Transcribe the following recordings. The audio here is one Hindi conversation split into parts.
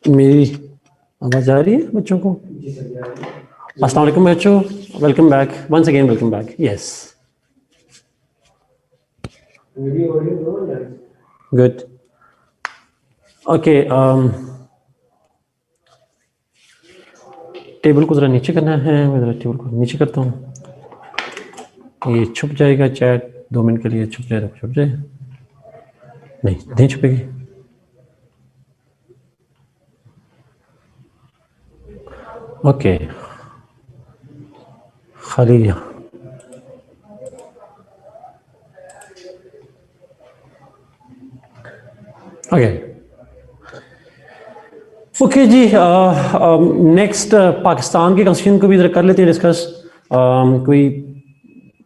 मेरी आवाज़ आ रही है बच्चों को? अस्सलाम वालेकुम बच्चों, welcome back once again, welcome back. Yes, good. Okay, table को ज़रा नीचे करना है। मैं ज़रा टेबल को नीचे करता हूँ, ये छुप जाएगा। चैट 2 मिनट के लिए छुप जाए, छुप जाए। नहीं, नहीं छुपेगी। ओके, खाली ओके। ओके जी, नेक्स्ट पाकिस्तान के कॉन्स्टिट्यूशन को भी ज़रा कर लेते हैं डिस्कस। कोई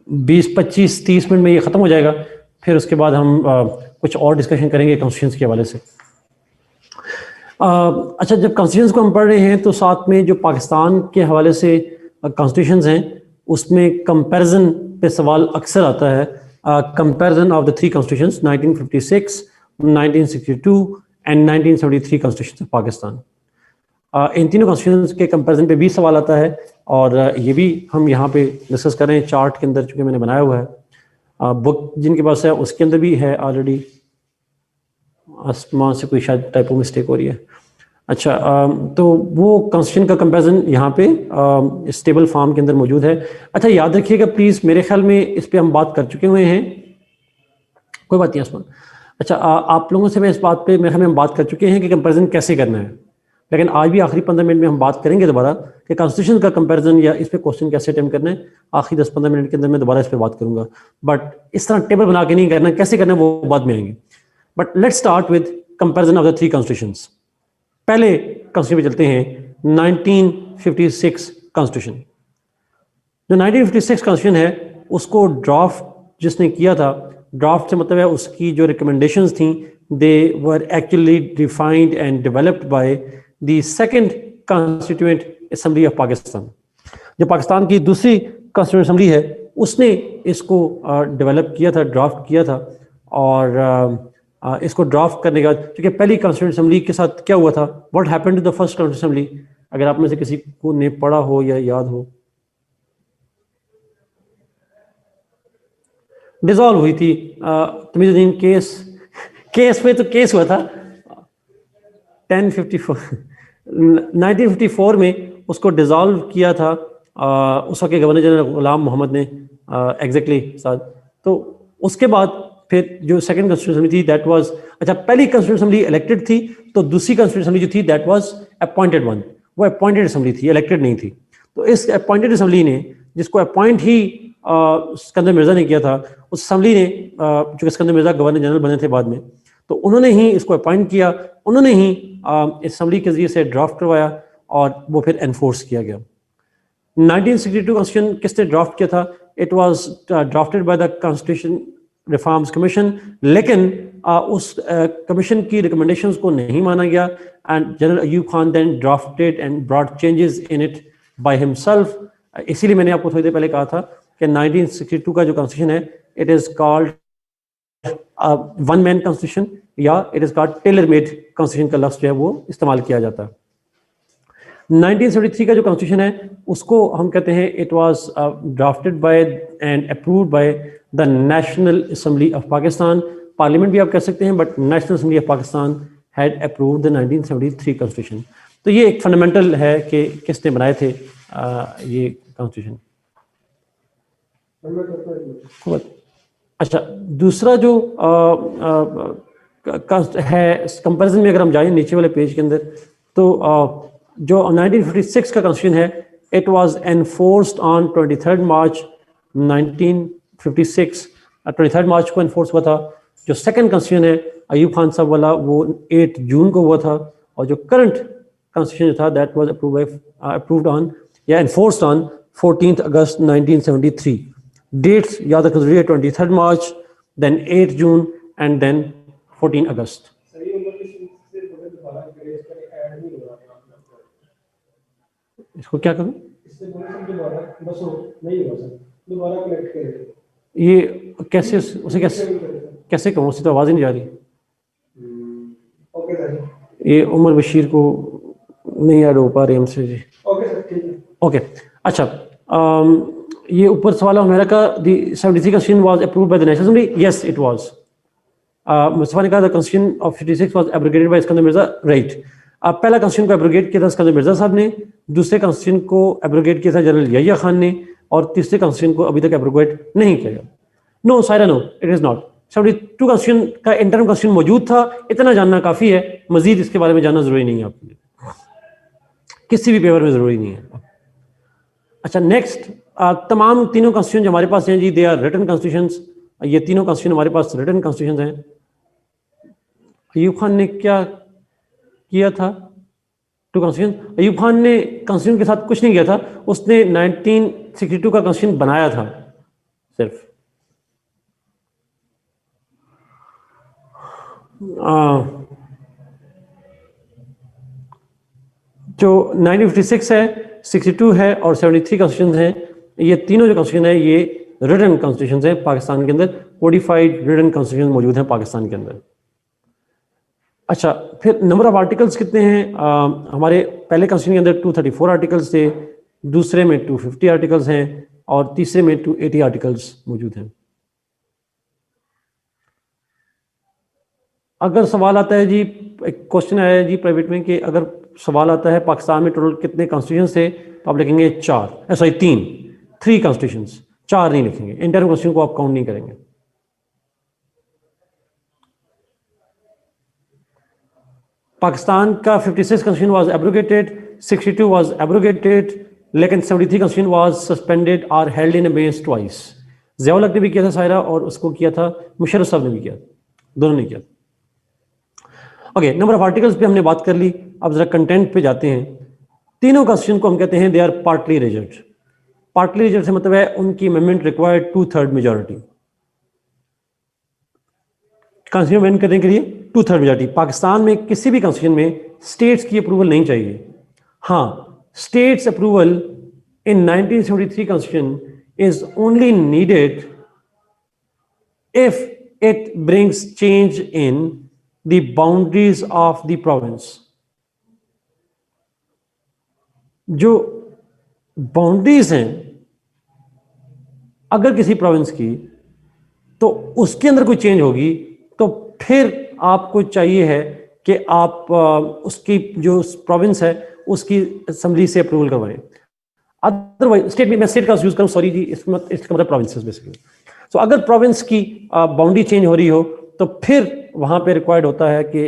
20-25-30 मिनट में ये ख़त्म हो जाएगा। फिर उसके बाद हम कुछ और डिस्कशन करेंगे कॉन्स्टिट्यूशंस के हवाले से। अच्छा, जब कॉन्स्टिट्यूशंस को हम पढ़ रहे हैं तो साथ में जो पाकिस्तान के हवाले से कॉन्स्टिट्यूशंस हैं उसमें कंपैरिजन पे सवाल अक्सर आता है। Comparison of the 3 constitutions 1956, 1962 and 1973 constitution of Pakistan. इन तीनों कॉन्स्टिट्यूशंस के कंपैरिजन पे भी सवाल आता है और ये भी हम यहाँ पे डिस्कस कर रहे हैं चार्ट के अंदर, चूँकि मैंने बनाया हुआ है। बुक जिनके पास है उसके अंदर भी है ऑलरेडी। आसमान से कोई शायद टाइपो मिस्टेक हो रही है। अच्छा, तो वो कॉन्स्टिट्यूशन का कंपैरिजन यहाँ पे स्टेबल फॉर्म के अंदर मौजूद है। अच्छा, याद रखिएगा प्लीज़, मेरे ख्याल में इस पे हम बात कर चुके हुए हैं। कोई बात नहीं आसमान। अच्छा, आप लोगों से मैं इस बात पे मेरे ख्याल में हम बात कर चुके हैं कि कंपैरिजन कैसे करना है, लेकिन आज भी आखिरी 15 मिनट में हम बात करेंगे दोबारा कि कॉन्स्टिट्यूशन का कंपैरिजन या इस पे क्वेश्चन कैसे अटेम्प्ट करना है। आखिरी 10-15 मिनट के अंदर मैं दोबारा इस पे बात करूंगा, बट इस तरह टेबल बना के नहीं करना, कैसे करना है वो बाद में आएंगे। But let's start with comparison of the 3 constitutions. पहले कॉन्स्टिट्यूशन पे चलते हैं, 1956 कॉन्स्टिट्यूशन। जो 1956 कॉन्स्टिट्यूशन है उसको ड्राफ्ट जिसने किया था, ड्राफ्ट से मतलब है उसकी जो रिकमेंडेशंस थी, they were actually defined and developed by the second constituent assembly of Pakistan. जो पाकिस्तान की दूसरी कॉन्स्टिट्यूएंट असेंबली है उसने इसको डेवलप किया था, ड्राफ्ट किया था। और इसको ड्राफ्ट करने के बाद, क्योंकि पहली कॉन्स्टिट्यूएंट असेंबली के साथ क्या हुआ था, what happened to the first constituent assembly, अगर आप में से किसी को ने पढ़ा हो या याद हो। डिसॉल्व हुई थी। तमीजुद्दीन केस, केस पे तो केस हुआ था 1054 1954 में उसको डिसॉल्व किया था उस वक्त के गवर्नर जनरल गुलाम मोहम्मद ने, एग्जैक्टली साथ। तो उसके बाद फिर जो सेकंड कॉन्स्टिट्यूशन असेंबली थी दैट वाज, अच्छा पहली कॉन्स्टिट्यूशन असेंबली इलेक्टेड थी, तो दूसरी कॉन्स्टिट्यूशन असेंबली जो थी दैट वाज अपॉइंटेड वन। वो अपॉइंटेड असेंबली थी, इलेक्टेड नहीं थी। तो इस अपॉइंटेड असेंबली ने, जिसको अपॉइंट ही सिकंदर मिर्जा ने किया था, उस असेंबली ने, जो सिकंदर मिर्जा गवर्नर जनरल बने थे बाद में, तो उन्होंने ही इसको अपॉइंट किया, उन्होंने ही इस असेंबली के जरिए से ड्राफ्ट करवाया और वो फिर एनफोर्स किया गया। 1962 कॉन्स्टिट्यूशन किसने ड्राफ्ट किया था? It was drafted by the constitution reforms commission, लेकिन उस कमीशन की रिकमेंडेशंस को नहीं माना गया and general Ayub Khan then drafted and brought changes in it by himself. इसीलिए मैंने आपको थोड़ी देर पहले कहा था कि 1962 का जो कॉन्स्टिट्यूशन है, it is called one man constitution, या it is called tailor made constitution का लफ्ज जो है वो इस्तेमाल किया जाता है। 1973 का जो कॉन्स्टिट्यूशन है उसको हम कहते हैं it was drafted bye and approved by the national assembly of Pakistan. Parliament भी आप कह सकते हैं, but national assembly of Pakistan had approved the 1973 constitution. तो ये एक फंडामेंटल है कि किसने बनाए थे ये कॉन्स्टिट्यूशन। अच्छा, दूसरा जो है कंपैरिजन में, अगर हम जाएं नीचे वाले पेज के अंदर, तो जो 1956 का कॉन्स्टिट्यूशन है, इट वाज एनफोर्स्ड ऑन 23 मार्च 1956। 23 मार्च को एनफोर्स हुआ था। जो सेकंड कॉन्स्टिट्यूशन है अयूब खान साहब वाला, वो 8 जून को हुआ था। और जो करंट कॉन्स्टिट्यूशन था दैट वाज अप्रूव्ड ऑन या एनफोर्स्ड ऑन 14 अगस्त 1973। डेट्स याद रखना जरूरी है, 23 मार्च, देन 8 जून एंड देन 14 अगस्त। इसको क्या करूं? ये कैसे, उसे कैसे कहूँ, उससे तो आवाज़ ही नहीं जा रही। ये उमर बशीर को नहीं ऐड हो पा रहे हमसे जी। ओके सर, ठीक है। ओके अच्छा, ये ऊपर सवाल है मेरा का the 73 constitution was approved by the National Assembly. Yes, it was. Mustafa ने कहा the constitution of 56 was abrogated by Iskander Mirza, right. पहला constitution को एब्रोगेट किया था इस्कंदर मिर्जा साहब ने, दूसरे constitution को एब्रोगेट किया था जनरल यहिया खान ने, और तीसरे constitution को अभी तक एब्रोगेट नहीं किया गया। No Saira, no it is not. 72 constitution का इंटरम constitution मौजूद था, इतना जानना काफी है, मजीद इसके बारे में जानना जरूरी नहीं है आपके लिए, किसी भी पेपर में जरूरी नहीं है। अच्छा नेक्स्ट, तमाम तीनों कॉन्स्टिट्यूशन जो हमारे पास हैं जी, दे आर रिटन कॉन्स्टिट्यूशंस। ये तीनों कॉन्स्टिट्यूशन हमारे पास रिटन कॉन्स्टिट्यूशंस हैं। अयूब खान ने क्या किया था? टू कॉन्स्टिट्यूशन, अयूब खान ने कॉन्स्टिट्यूशन के साथ कुछ नहीं किया था, उसने 1962 का कॉन्स्टिट्यूशन बनाया था सिर्फ। जो 1956 है, 62 है और 73 कॉन्स्टिट्यूशन है, ये तीनों जो कॉन्स्टिट्यूशन है ये रिटन कॉन्स्टिट्यूशन है पाकिस्तान के अंदर, कोडिफाइड रिटन कॉन्स्टिट्यूशन मौजूद है पाकिस्तान के अंदर। अच्छा, फिर नंबर ऑफ आर्टिकल्स कितने हैं? हमारे पहले कॉन्स्टिट्यूशन के अंदर 234 आर्टिकल्स थे, दूसरे में 250 आर्टिकल्स हैं और तीसरे में 280 आर्टिकल्स मौजूद हैं। अगर सवाल आता है जी, एक क्वेश्चन आया है जी प्राइवेट में कि अगर सवाल आता है पाकिस्तान में टोटल कितने कॉन्स्टिट्यूशन थे, तो आप लिखेंगे 4, सॉरी 3 कॉन्स्टिट्यूशंस, 4 नहीं लिखेंगे, इंटरनल कॉन्स्टिट्यूशन को आप काउंट नहीं करेंगे। पाकिस्तान का 56 constitution was abrogated, 62 was abrogated, लेकिन 73 कॉन्स्टिट्यूशन वाज सस्पेंडेड और held in abeyance twice. Ziaul हक ने भी किया था सायरा, और उसको किया था मुशर्रफ साहब ने भी किया, दोनों ने किया। ओके, नंबर ऑफ आर्टिकल्स पे हमने बात कर ली, अब जरा कंटेंट पे जाते हैं। तीनों कॉन्स्टिट्यूशन को हम कहते हैं they are partly reject. Partly reject से मतलब है उनकी amendment required 2/3 majority. Constitution amend करने के लिए 2/3 मेजॉरिटी। पाकिस्तान में किसी भी कॉन्स्टिट्यूशन में स्टेट्स की अप्रूवल नहीं चाहिए। हाँ, states approval in 1973 constitution is only needed if it brings change in the boundaries of the province। जो बाउंड्रीज हैं अगर किसी प्रोविंस की, तो उसके अंदर कोई चेंज होगी तो फिर आपको चाहिए है कि आप उसकी जो प्रोविंस है उसकी असेंबली से अप्रूवल करवाएं। अदरवाइज स्टेट में, मैं स्टेट का यूज करूं, सॉरी जी, इसका मतलब प्रोविंसेस बेसिकली। सो अगर प्रोविंस की बाउंड्री चेंज हो रही हो तो फिर वहां पे रिक्वायर्ड होता है कि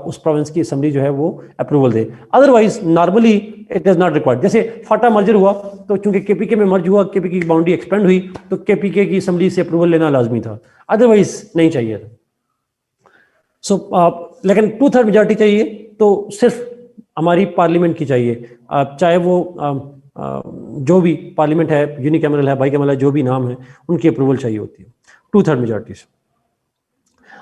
उस प्रोविंस की असेंबली जो है वो approval they. Otherwise normally it is not required. जैसे फाटा मर्जर हुआ तो चूंकि केपीके में मर्ज हुआ, केपीके की बाउंड्री एक्सपेंड हुई, तो केपीके की असेंबली से अप्रूवल लेना लाजमी था, अदरवाइज नहीं चाहिए था। सो लेकिन 2/3 मेजॉरिटी चाहिए तो सिर्फ हमारी पार्लियामेंट की चाहिए, चाहे वो जो भी पार्लियामेंट है, यूनिकैमरल है, बाईकैमरल है, जो भी नाम है, उनकी अप्रूवल चाहिए होती है 2/3 मेजॉरिटी से।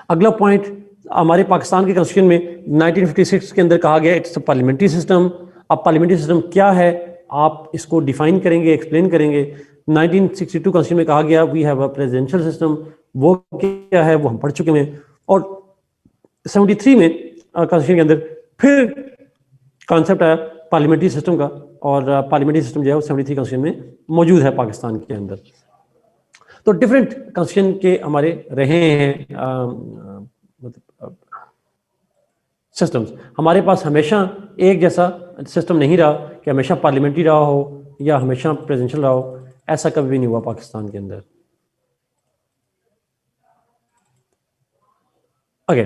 अगला पॉइंट, हमारे पाकिस्तान के कॉन्स्टिट्यूशन में 1956 के अंदर कहा गया इट्स अ पार्लियामेंट्री सिस्टम। अब पार्लियामेंट्री सिस्टम क्या है आप इसको डिफाइन करेंगे, एक्सप्लेन करेंगे। 1962 कॉन्स्टिट्यूशन में कहा गया we have a presidential system, वो क्या है वो हम पढ़ चुके हैं। और 73 में कॉन्स्टिट्यूशन के अंदर फिर कॉन्सेप्ट आया पार्लियामेंट्री सिस्टम का, और पार्लियामेंट्री सिस्टम जो है वो 73 कॉन्स्टिट्यूशन में मौजूद है पाकिस्तान के अंदर। तो डिफरेंट कॉन्स्टिट्यूशन के हमारे रहे हैं सिस्टम्स। हमारे पास हमेशा एक जैसा सिस्टम नहीं रहा कि हमेशा पार्लियामेंट्री रहा हो या हमेशा प्रेसिडेंशियल रहा हो, ऐसा कभी भी नहीं हुआ पाकिस्तान के अंदर। Okay,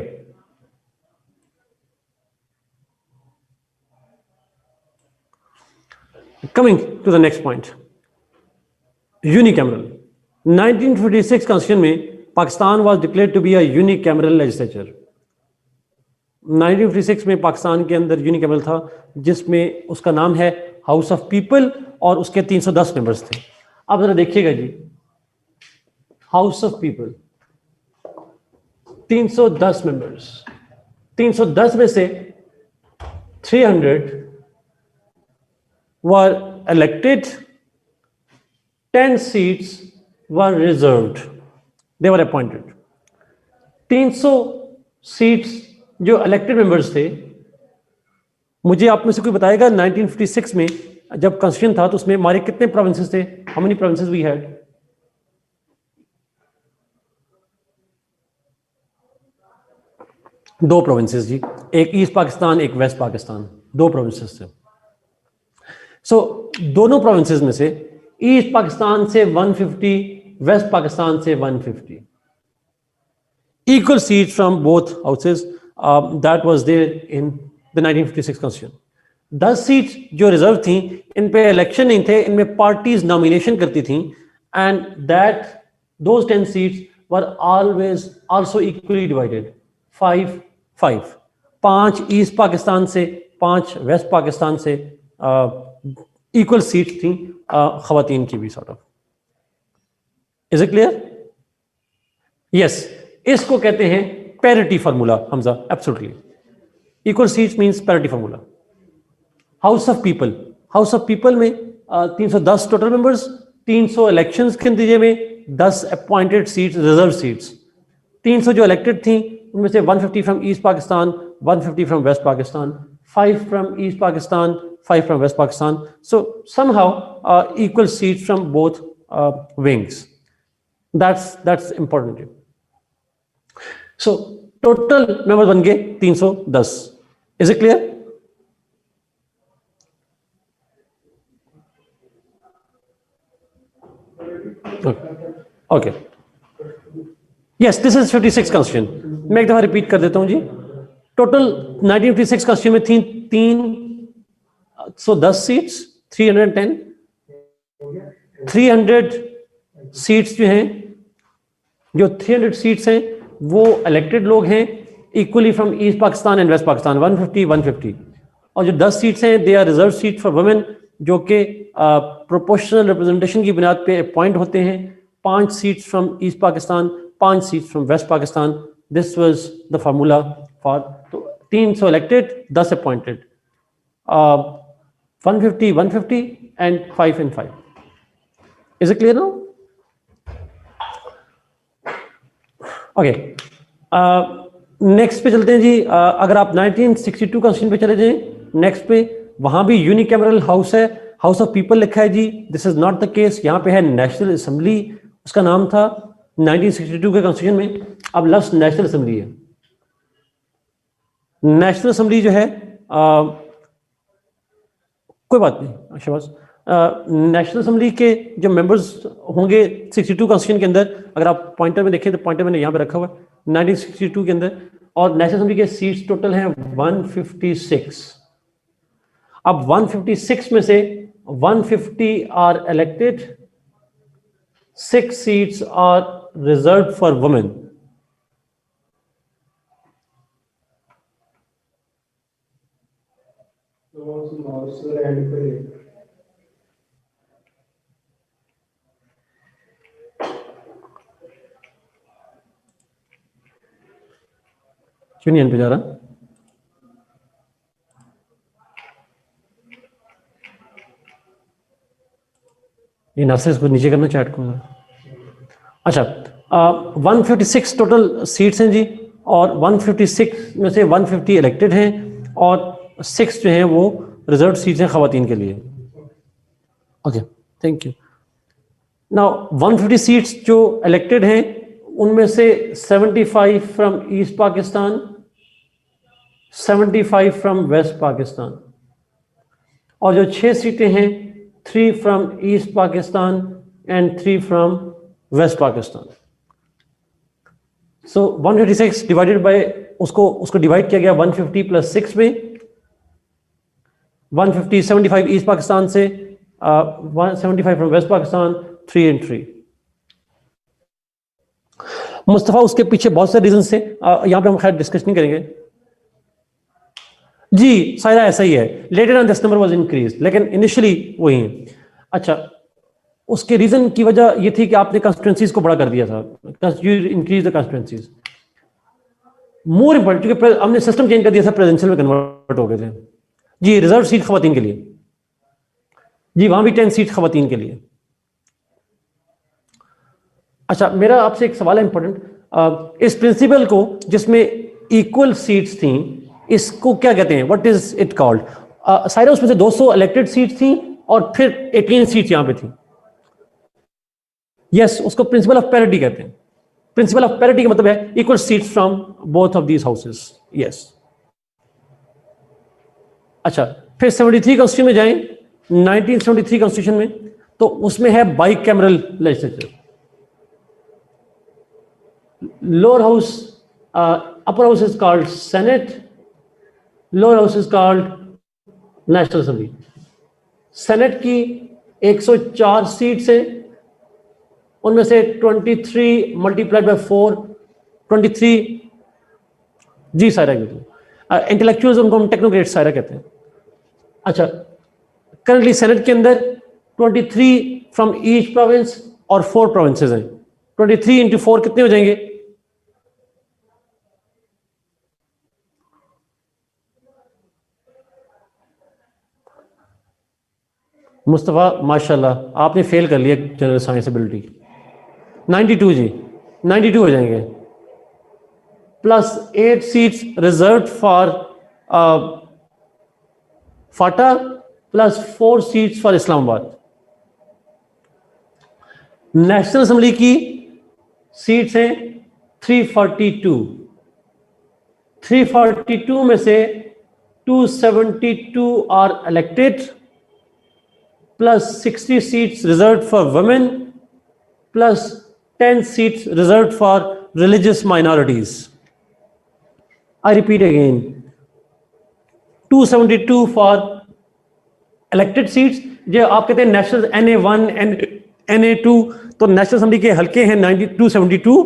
coming to the next point, unicameral. 1956 constitution में Pakistan was declared to be a unicameral legislature. 1956 में पाकिस्तान के अंदर यूनिकैमरल था, जिसमें उसका नाम है हाउस ऑफ पीपल, और उसके 310 मेंबर्स थे। अब जरा देखिएगा जी, हाउस ऑफ पीपल 310 मेंबर्स, 310 में से 300 were elected, 10 seats were reserved, they were appointed। 300 seats जो इलेक्टेड मेंबर्स थे मुझे आप में से कोई बताएगा 1956 में जब कॉन्स्टिट्यूशन था तो उसमें हमारे कितने प्रोविंसेस थे? How many provinces we had? दो प्रोविंसेस जी, एक ईस्ट पाकिस्तान एक वेस्ट पाकिस्तान, दो प्रोविंसेस थे। सो दोनों प्रोविंसेस में से ईस्ट पाकिस्तान से 150, वेस्ट पाकिस्तान से 150, equal seats from both houses. That was there in the 1956 constitution. 10 seats जो रिजर्व थी, इन पे इलेक्शन नहीं थे, इनमें पार्टीज नॉमिनेशन करती थी, and that those 10 seats were always also equally divided 5-5, 5 east Pakistan से 5 वेस्ट पाकिस्तान से, इक्वल सीट्स थी खवातीन की भी sort of. Is it clear? Yes, इसको कहते हैं parity formula Hamza, absolutely. Equal seats means parity formula. House of people, house of people में 310 टोटल मेंबर्स, 300 इलेक्शंस के नतीजे में 10 अपॉइंटेड सीट्स, रिजर्व सीट्स। 300 जो इलेक्टेड थी उनमें से 150 from east Pakistan, 150 from west Pakistan, 5 from east Pakistan, 5 from west Pakistan. So somehow equal seats from both wings. That's important. So total members बन गए 310. Is it clear? Okay. Yes, this is 56 constitution. मैं एक दफा रिपीट कर देता हूं जी। टोटल 1956 constitution में थी 310 सीट्स, 310, 300 सीट्स जो हैं, जो 300 सीट्स हैं वो इलेक्टेड लोग हैं equally from east Pakistan and west Pakistan, 150-150। और जो 10 सीट्स हैं they are reserve seat for women, जो कि प्रोपोर्शनल रिप्रेजेंटेशन की बुनियाद पे अपॉइंट होते हैं। 5 seats from east Pakistan, 5 seats from west Pakistan. This was the formula for 300 elected, 10 appointed, 150-150 and 5 and 5. Is it clear now? Okay, next पे चलते हैं जी। अगर आप 1962 कॉन्स्टिट्यूशन पे चले जाएं, नेक्स्ट पे, वहां भी यूनिकैमरल हाउस है, हाउस ऑफ पीपल लिखा है जी। This is not the case, यहाँ पे है नेशनल असेंबली, उसका नाम था 1962 के कॉन्स्टिट्यूशन में, अब लफ्ज नेशनल असेंबली है। नेशनल असेंबली जो है कोई बात नहीं शहबाज, नेशनल असेंबली के जो मेंबर्स होंगे 62 कॉन्स्टिट्यूशन के अंदर, अगर आप पॉइंटर में देखें तो पॉइंटर मैंने यहाँ पे रखा हुआ है 1962 के अंदर, और नेशनल असेंबली के सीट्स टोटल हैं 156। अब 156 में से 150 are elected, 6 seats are reserve for women. क्यों नहीं पे जा रहा? ये नासिर को नीचे करना चैट को। अच्छा, 156 टोटल सीट्स हैं जी, और 156 में से 150 इलेक्टेड हैं और 6 जो हैं वो रिजर्व सीट्स हैं खवातीन के लिए। Okay, thank you. Now 150 seats जो इलेक्टेड हैं उनमें से 75 from east Pakistan, 75 from west Pakistan, और जो 6 सीटें हैं 3 from east Pakistan and 3 from west Pakistan. So 156 divided by, उसको डिवाइड किया गया 150 प्लस 6 में। 150 75 ईस्ट पाकिस्तान से, 175 from west Pakistan, 3 and 3। Mustafa, उसके पीछे बहुत सारे रीजन से यहां पे हम खैर डिस्कस नहीं करेंगे जी। सायरा ऐसा ही है, later on this number was increase, लेकिन इनिशियली वही है। अच्छा, उसके रीजन की वजह ये थी कि आपने कॉन्स्टिट्यूंसीज को बड़ा कर दिया था, increase the constituencies. More important, क्योंकि हमने सिस्टम चेंज कर दिया था, प्रेसिडेंशियल में कन्वर्ट हो गए थे जी। रिजर्व सीट खवातीन के लिए जी, वहां भी 10 सीट खवातीन के लिए। अच्छा, मेरा आपसे एक सवाल है इंपॉर्टेंट, इस प्रिंसिपल को जिसमें इक्वल सीट्स थी, इसको क्या कहते हैं, what is it called? Saira उसमें से 200 इलेक्टेड सीट थी और फिर 18 सीट यहां पे थी। यस, उसको प्रिंसिपल ऑफ पैरिटी कहते हैं। प्रिंसिपल ऑफ पैरिटी का मतलब है equal seats from both of these houses. Yes. अच्छा, फिर 73 कॉन्स्टिट्यूशन में जाएं, 1973 कॉन्स्टिट्यूशन में, तो उसमें है bicameral legislature. Lower house, upper house is called senate, lower house is called national assembly. Senate की 104 सीट्स हैं, उनमें से 23 मल्टीप्लाइड बाय 4, 23। जी सायरा, इंटेलेक्चुअल्स उनको हम टेक्नोक्रेट सायरा कहते हैं। अच्छा, करंटली सेनेट के अंदर 23 फ्रॉम ईच प्रोविंस और 4 प्रोविंसेस हैं। 23 इंटू 4 कितने हो जाएंगे? मुस्तफ़ा माशाल्लाह, आपने फेल कर लिया जनरल साइंस एबिलिटी। 92 जी, 92 हो जाएंगे, plus 8 seats reserve for Phata, plus 4 seats for Islamabad. National assembly की सीट्स हैं 342। 342 में से 272 are elected, plus 60 seats reserved for women, plus 10 seats reserved for religious minorities. I repeat again, 272 for elected seats। जो आप कहते हैं नेशनल NA1 NA2, तो नेशनल असेंबली के हल्के हैं 272,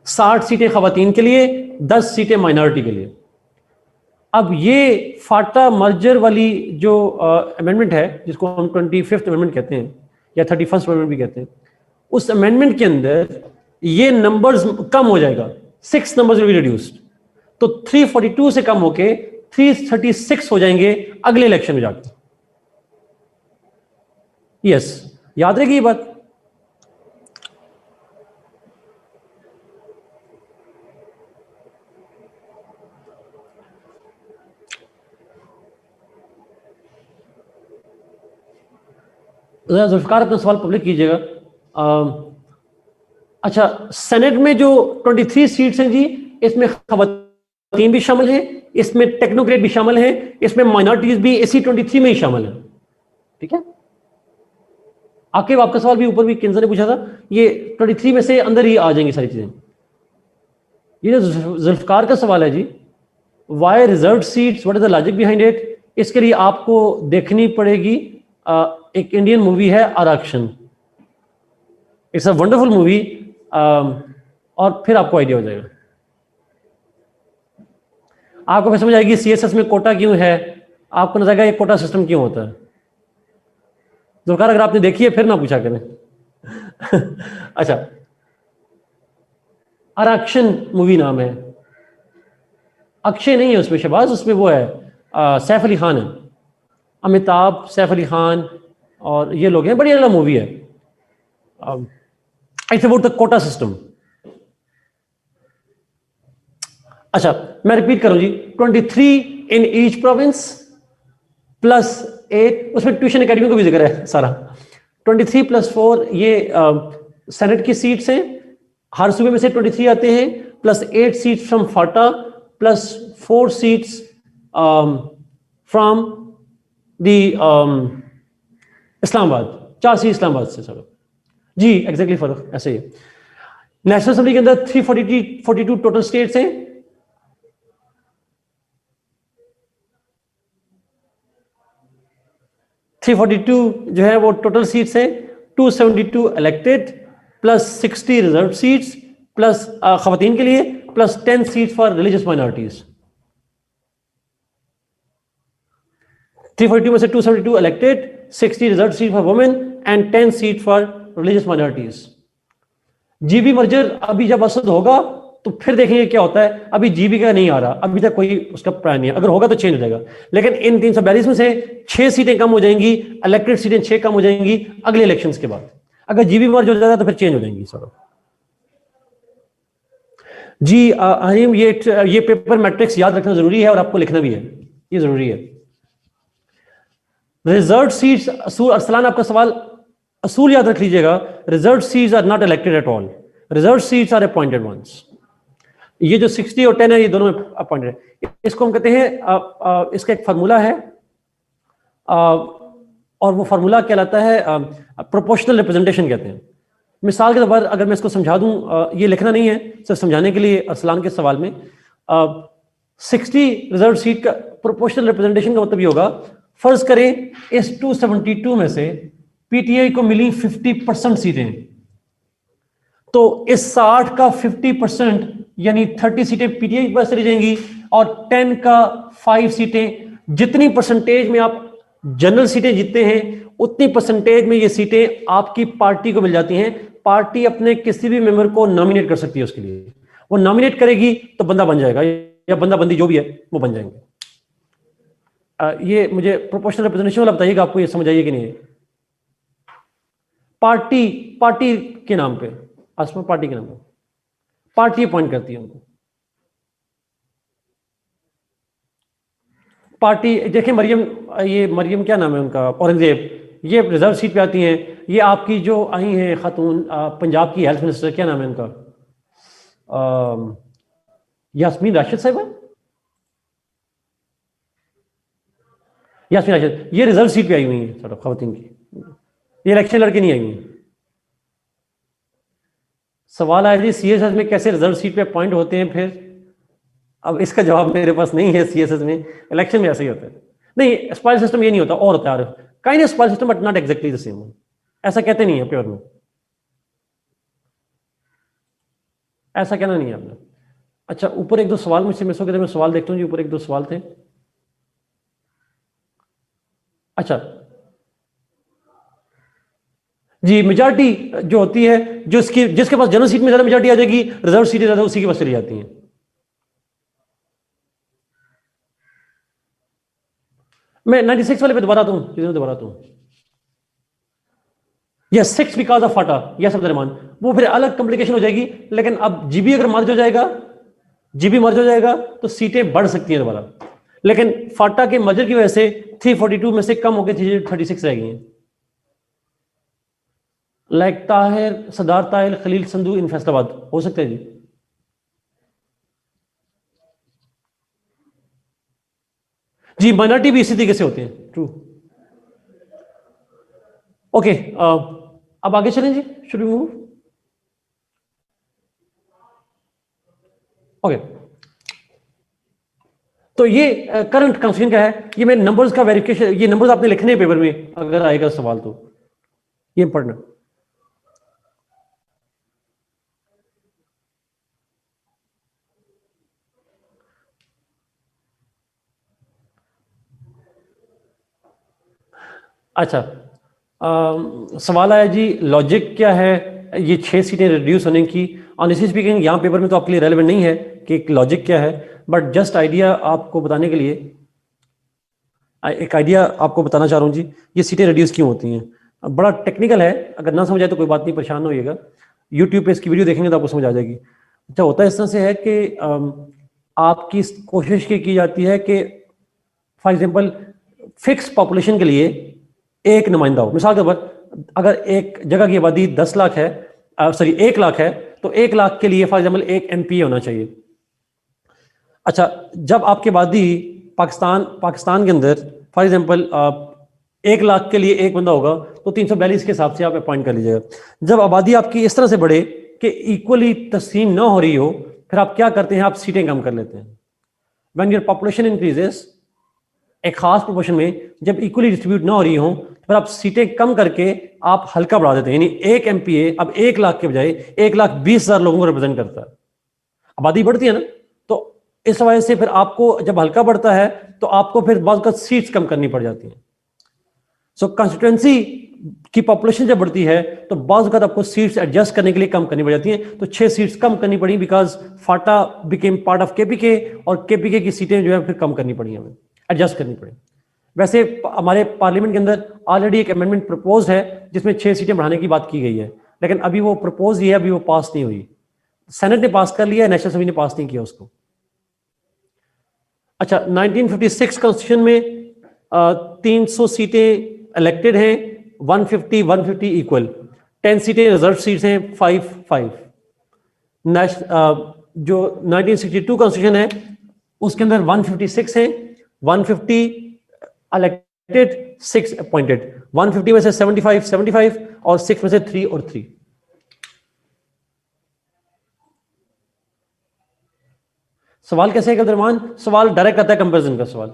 60 सीटें खवातीन के लिए, 10 सीटें माइनॉरिटी के लिए। अब ये फाटा मर्जर वाली जो अमेंडमेंट है, जिसको हम 25th अमेंडमेंट कहते हैं या 31st अमेंडमेंट भी कहते हैं, उस अमेंडमेंट के अंदर ये नंबर्स कम हो जाएगा, 6 नंबर्स विल बी रिड्यूस्ड। तो 342 से कम होके 336 हो जाएंगे अगले इलेक्शन में जाकर। यस, याद रहेगी ये बात। जुल्फकार अपना सवाल पब्लिक कीजिएगा। अच्छा, सेनेट में जो 23 सीट्स हैं जी, इसमें खवातीन भी शामिल हैं, इसमें टेक्नोक्रेट भी शामिल हैं, इसमें माइनॉरिटीज भी इसी 23 में ही शामिल हैं। ठीक है, आके आपका सवाल भी ऊपर भी किन्जा ने पूछा था, ये 23 में से अंदर ही आ जाएंगी सारी चीजें। ये जो जुल्फकार का सवाल है जी, why reserve seats, what is the logic behind it, इसके लिए आपको देखनी पड़ेगी एक इंडियन मूवी है आरक्षण। इट्स अ वंडरफुल मूवी, और फिर आपको आइडिया हो जाएगा, आपको फिर समझ आएगी सीएसएस में कोटा क्यों है, आपको नजर आएगा ये कोटा सिस्टम क्यों होता है। जुल्फकार, अगर आपने देखी है फिर ना पूछा करें। अच्छा, आरक्षण मूवी नाम है, अक्षय नहीं है उसमें शहबाज, उसमें वो है सैफ अली खान है, अमिताभ, सैफ अली खान और ये लोग हैं। बड़ी अच्छी मूवी है। It's about the quota system. अच्छा, मैं रिपीट करूं जी, 23 इन ईच प्रोविंस प्लस 8, उसमें ट्यूशन एकेडमी को भी जिक्र है सारा। 23 प्लस 4 ये सेनेट की सीट्स हैं, हर सूबे में से 23 आते हैं, plus 8 seats from Phata, plus 4 seats from the Islamabad, 4 seat Islamabad से सर। जी एग्जैक्टली फर्क ऐसे ही है। नेशनल असेंबली के अंदर 342 टोटल स्टेट्स हैं, 342 जो है वो टोटल सीट्स हैं, 272 elected, plus 60 reserve seats, plus खवातीन के लिए, plus 10 seats for religious minorities. 342 में से 272 elected, 60 reserve seat for women and 10 seat for religious minorities. GB merger अभी जब असद होगा तो फिर देखेंगे क्या होता है। अभी जीबी का नहीं आ रहा, अभी तक कोई उसका प्लान नहीं है, अगर होगा तो चेंज हो जाएगा। लेकिन इन 342 में से 6 सीटें कम हो जाएंगी, इलेक्टेड सीटें 6 कम हो जाएंगी अगले इलेक्शंस के बाद। अगर जीबी मर्ज हो जाता तो फिर चेंज हो जाएंगी सर। जी अहीम, ये पेपर मैट्रिक्स याद रखना जरूरी है और आपको लिखना भी है, ये जरूरी है। रिजर्व सीट्स, अरसलान आपका सवाल, असूल याद रख लीजिएगा, reserve seats are not elected at all, reserve seats are appointed ones. ये जो 60 और 10 है, ये दोनों अपॉइंटेड है। इसको हम कहते हैं, इसका एक फार्मूला है, और वो फार्मूला कहलाता है प्रोपोर्शनल रिप्रेजेंटेशन कहते हैं। मिसाल के तौर पर अगर मैं इसको समझा दूं, ये लिखना नहीं है, सिर्फ समझाने के लिए अरसलान के सवाल में, 60 रिजर्व सीट का प्रोपोर्शनल रिप्रेजेंटेशन का मतलब ये होगा, फर्ज करें इस 272 में से पीटीआई को मिली 50% सीटें, तो इस 60 का 50% यानी 30 सीटें पीटीआई के पास चली जाएंगी, और 10 का 5 सीटें, जितनी परसेंटेज में आप जनरल सीटें जीतते हैं उतनी परसेंटेज में ये सीटें आपकी पार्टी को मिल जाती हैं। पार्टी अपने किसी भी मेंबर को नॉमिनेट कर सकती है, उसके लिए वो नॉमिनेट करेगी तो बंदा बन जाएगा, या बंदा बंदी जो भी है वो बन जाएंगे। ये मुझे प्रोपोर्शनल रिप्रेजेंटेशन वाला बताइएगा, आपको ये समझ आइए कि नहीं? पार्टी के नाम पे, आसमा पार्टी के नाम पे पार्टी अपॉइंट करती है उनको। पार्टी देखिए, मरियम क्या नाम है उनका, औरंगजेब, ये रिजर्व सीट पे आती हैं। ये आपकी जो आई हैं खातून, पंजाब की हेल्थ मिनिस्टर, क्या नाम है उनका, यास्मीन राशिद साहिबा, यास्मीन राशिद, ये रिजर्व सीट पे आई हुई हैं सर खवातीन की, ये इलेक्शन लड़के नहीं आई हुई। सवाल आया जी सीएसएस में कैसे रिजर्व सीट पे अपॉइंट होते हैं फिर? अब इसका जवाब मेरे पास नहीं है। सीएसएस में इलेक्शन में ऐसे ही होता है। नहीं, स्पाइल सिस्टम ये नहीं होता, और होता है kind of स्पाइल system, but not exactly the same. ऐसा कहते नहीं है प्योर में, ऐसा कहना नहीं है आपने। अच्छा, ऊपर एक दो सवाल मुझसे मिस हो गए थे, मैं सवाल देखता हूँ जी। ऊपर एक दो सवाल थे। अच्छा जी, मेजॉरिटी जो होती है, जिसके पास जनरल सीट में ज्यादा मेजॉरिटी आ जाएगी, रिजर्व सीटें ज्यादा उसी के पास चली जाती हैं। मैं 96 वाले पे दोबारा आता हूँ, दोबारा आता हूँ। Yes, 6 because of Phata, yes Abdul Rahman, वो फिर अलग कॉम्प्लिकेशन हो जाएगी। लेकिन अब जीबी अगर मर्ज हो जाएगा, तो सीटें बढ़ सकती हैं दोबारा। लेकिन फाटा के मर्जर की वजह से 342 में से कम होकर 336 रह गई हैं। लाइक ताहिर, सरदार ताहिर खलील संधू इन फैसलाबाद हो सकते हैं जी। जी, माइनॉरिटी भी इसी तरीके से होते हैं, ट्रू। ओके, अब आगे चलें जी, शुड वी मूव? ओके, तो ये करंट कॉन्स्टिट्यूशन क्या है, ये मैं नंबर्स का वेरिफिकेशन, ये नंबर्स आपने लिखने हैं पेपर में अगर आएगा सवाल तो, ये इंपॉर्टेंट। अच्छा, सवाल आया जी, लॉजिक क्या है ये 6 सीटें रिड्यूस होने की? ऑनेस्टली स्पीकिंग यहाँ पेपर में तो आपके लिए रेलेवेंट नहीं है कि लॉजिक क्या है, बट जस्ट आइडिया आपको बताने के लिए एक आइडिया आपको बताना चाह रहा हूँ जी। ये सीटें रिड्यूस क्यों होती हैं, बड़ा टेक्निकल है, अगर ना समझ आए तो कोई बात नहीं, परेशान ना होइएगा। यूट्यूब पे इसकी वीडियो देखेंगे तो आपको समझ आ जाएगी। अच्छा, होता है इस तरह से है कि आपकी कोशिश की जाती है कि फॉर एग्जाम्पल फिक्स पॉपुलेशन के लिए एक नुमाइंदा हो। मिसाल के तौर पर अगर एक जगह की आबादी 10 लाख है, सॉरी 1 लाख है, तो 1 लाख के लिए फॉर एग्जाम्पल एक एमपी होना चाहिए। अच्छा, जब आपकी आबादी पाकिस्तान के अंदर फॉर एग्जाम्पल 1 लाख के लिए एक बंदा होगा, तो 342 के हिसाब से आप अपॉइंट कर लीजिएगा। जब आबादी आपकी इस तरह से बढ़े कि इक्वली तकसीम ना हो रही हो, फिर आप क्या करते हैं, आप सीटें कम कर लेते हैं। व्हेन योर पॉपुलेशन इंक्रीजेस, एक खास प्रोपोर्शन में जब इक्वली डिस्ट्रीब्यूट ना हो रही हो, फिर आप सीटें कम करके आप हल्का बढ़ा देते हैं। यानी एक एमपीए अब 1 लाख के बजाय 1,20,000 लोगों को रिप्रेजेंट करता है। आबादी बढ़ती है ना, तो इस वजह से फिर आपको जब हल्का बढ़ता है तो आपको फिर बहुत सीट्स कम करनी पड़ जाती हैं। सो कंस्टिट्यूएंसी की पॉपुलेशन जब बढ़ती है तो बहुत वक्त आपको सीट्स एडजस्ट करने के लिए कम करनी पड़ जाती हैं। तो 6 सीट्स कम करनी पड़ी because Phata became part of KPK, और केपीके की सीटें जो है फिर कम करनी पड़ी, हमें एडजस्ट करनी पड़ी। वैसे हमारे पार्लियामेंट के अंदर ऑलरेडी एक अमेंडमेंट प्रपोज है जिसमें 6 सीटें बढ़ाने की बात की गई है, लेकिन अभी वो प्रपोज ही है, अभी वो पास नहीं हुई। सेनेट ने पास कर लिया, नेशनल असेंबली ने पास नहीं किया उसको। अच्छा, 1956 कॉन्स्टिट्यूशन में 300 सीटें इलेक्टेड हैं, 150 इक्वल, 10 सीटें रिजर्व सीट्स हैं, 5-5। जो 1962 कॉन्स्टिट्यूशन है उसके अंदर 156 है, 150 इलेक्टेड, 6 अपॉइंटेड, 150 में से 75 और 6 में से 3 और 3। सवाल कैसे है अब्दुर्रहमान? सवाल डायरेक्ट आता है, कंपैरिजन का सवाल।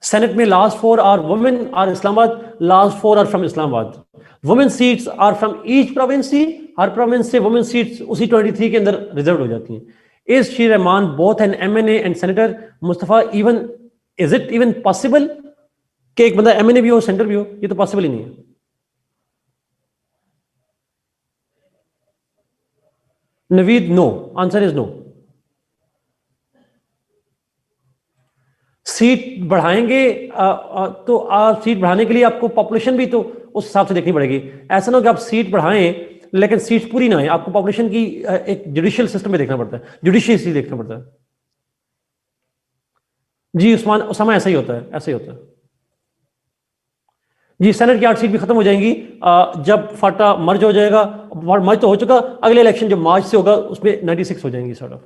सेनेट में last 4 are women are Islamabad, last 4 are from Islamabad. Women seats are from each province, हर प्रोविंस से वुमेन सीट्स उसी 23 के अंदर रिजर्व हो जाती हैं। Is she Rehman both an MNA and senator? Mustafa, even is it even possible कि एक बंदा MNA भी हो सेनेटर भी हो? ये तो पॉसिबल ही नहीं है। Naveed, no, answer is no. Seat बढ़ाएंगे तो सीट बढ़ाने के लिए आपको पॉपुलेशन भी तो उस हिसाब से देखनी पड़ेगी। ऐसा ना हो कि आप सीट बढ़ाएं लेकिन सीट पूरी ना है, आपको पॉपुलेशन की एक जुडिशियल सिस्टम में देखना पड़ता है, जुडिशियली देखना पड़ता है। जी उस्मान, उसामा, ऐसा ही होता है, ऐसा ही होता है जी। सेनेट की 8 सीट भी खत्म हो जाएंगी जब फाटा मर्ज हो जाएगा। मर्ज तो हो चुका, अगले इलेक्शन जो मार्च से होगा उसमें 96 हो जाएंगी सॉर्ट ऑफ।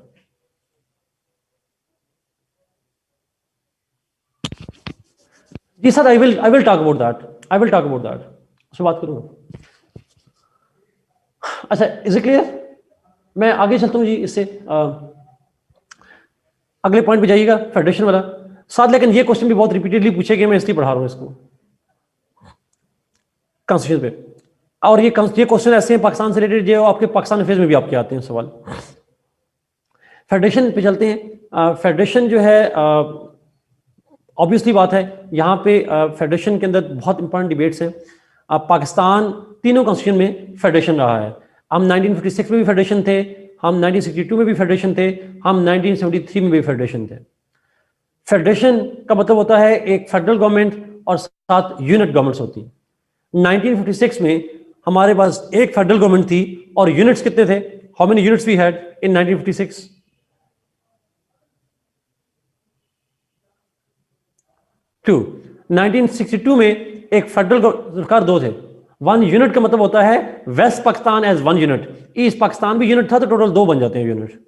जी sir, I will talk about that, I will talk about that, उसमें बात करूंगा। अच्छा, इज इट क्लियर? मैं आगे चलता हूं जी इससे। अगले पॉइंट पे जाइएगा, फेडरेशन वाला साथ। लेकिन ये क्वेश्चन भी बहुत रिपीटेडली पूछे गए, मैं इसलिए पढ़ा रहा हूं इसको कॉन्स्टिट्यूशन पे। और ये क्वेश्चन ऐसे हैं पाकिस्तान से रिलेटेड जो आपके पाकिस्तान अफेयर्स में भी आपके आते हैं सवाल। फेडरेशन पे चलते हैं। फेडरेशन जो है ऑब्वियसली बात है, यहाँ पे फेडरेशन के अंदर बहुत इंपॉर्टेंट डिबेट्स हैं। पाकिस्तान तीनों कॉन्स्टिट्यूशन में फेडरेशन रहा है। हम 1956 में भी फेडरेशन थे, हम 1962 में भी फेडरेशन थे, हम 1973 में भी फेडरेशन थे। फेडरेशन का मतलब होता है एक फेडरल गवर्नमेंट और 7 यूनिट गवर्नमेंट्स होती हैं। 1956 में हमारे पास एक फेडरल गवर्नमेंट थी और यूनिट्स कितने थे? How many units we had in 1956? 2। 1962 में एक फेडरल सरकार 2 थे। 1 यूनिट का मतलब होता है west Pakistan as 1 unit, east Pakistan भी यूनिट था, तो टोटल 2 बन जाते हैं यूनिट।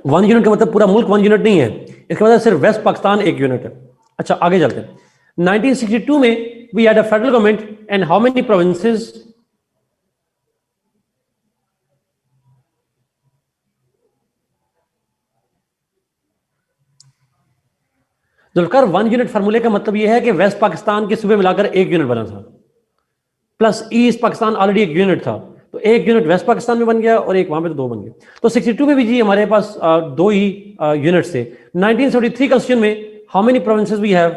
1 यूनिट का मतलब पूरा मुल्क 1 यूनिट नहीं है, इसका मतलब सिर्फ वेस्ट पाकिस्तान एक यूनिट है। अच्छा, आगे चलते हैं। 1962 में we had a federal government and how many provinces? Zulfikar, 1 unit फार्मूले का मतलब यह है कि वेस्ट पाकिस्तान के सूबे मिलाकर एक यूनिट बना था, प्लस ईस्ट पाकिस्तान ऑलरेडी एक यूनिट था, तो एक यूनिट वेस्ट पाकिस्तान में बन गया और एक वहां पे तो 2 बन गए। तो 62 में भी जी हमारे पास 2 ही यूनिट्स थे। 1973 कॉन्स्टिट्यूशन में how many provinces we have?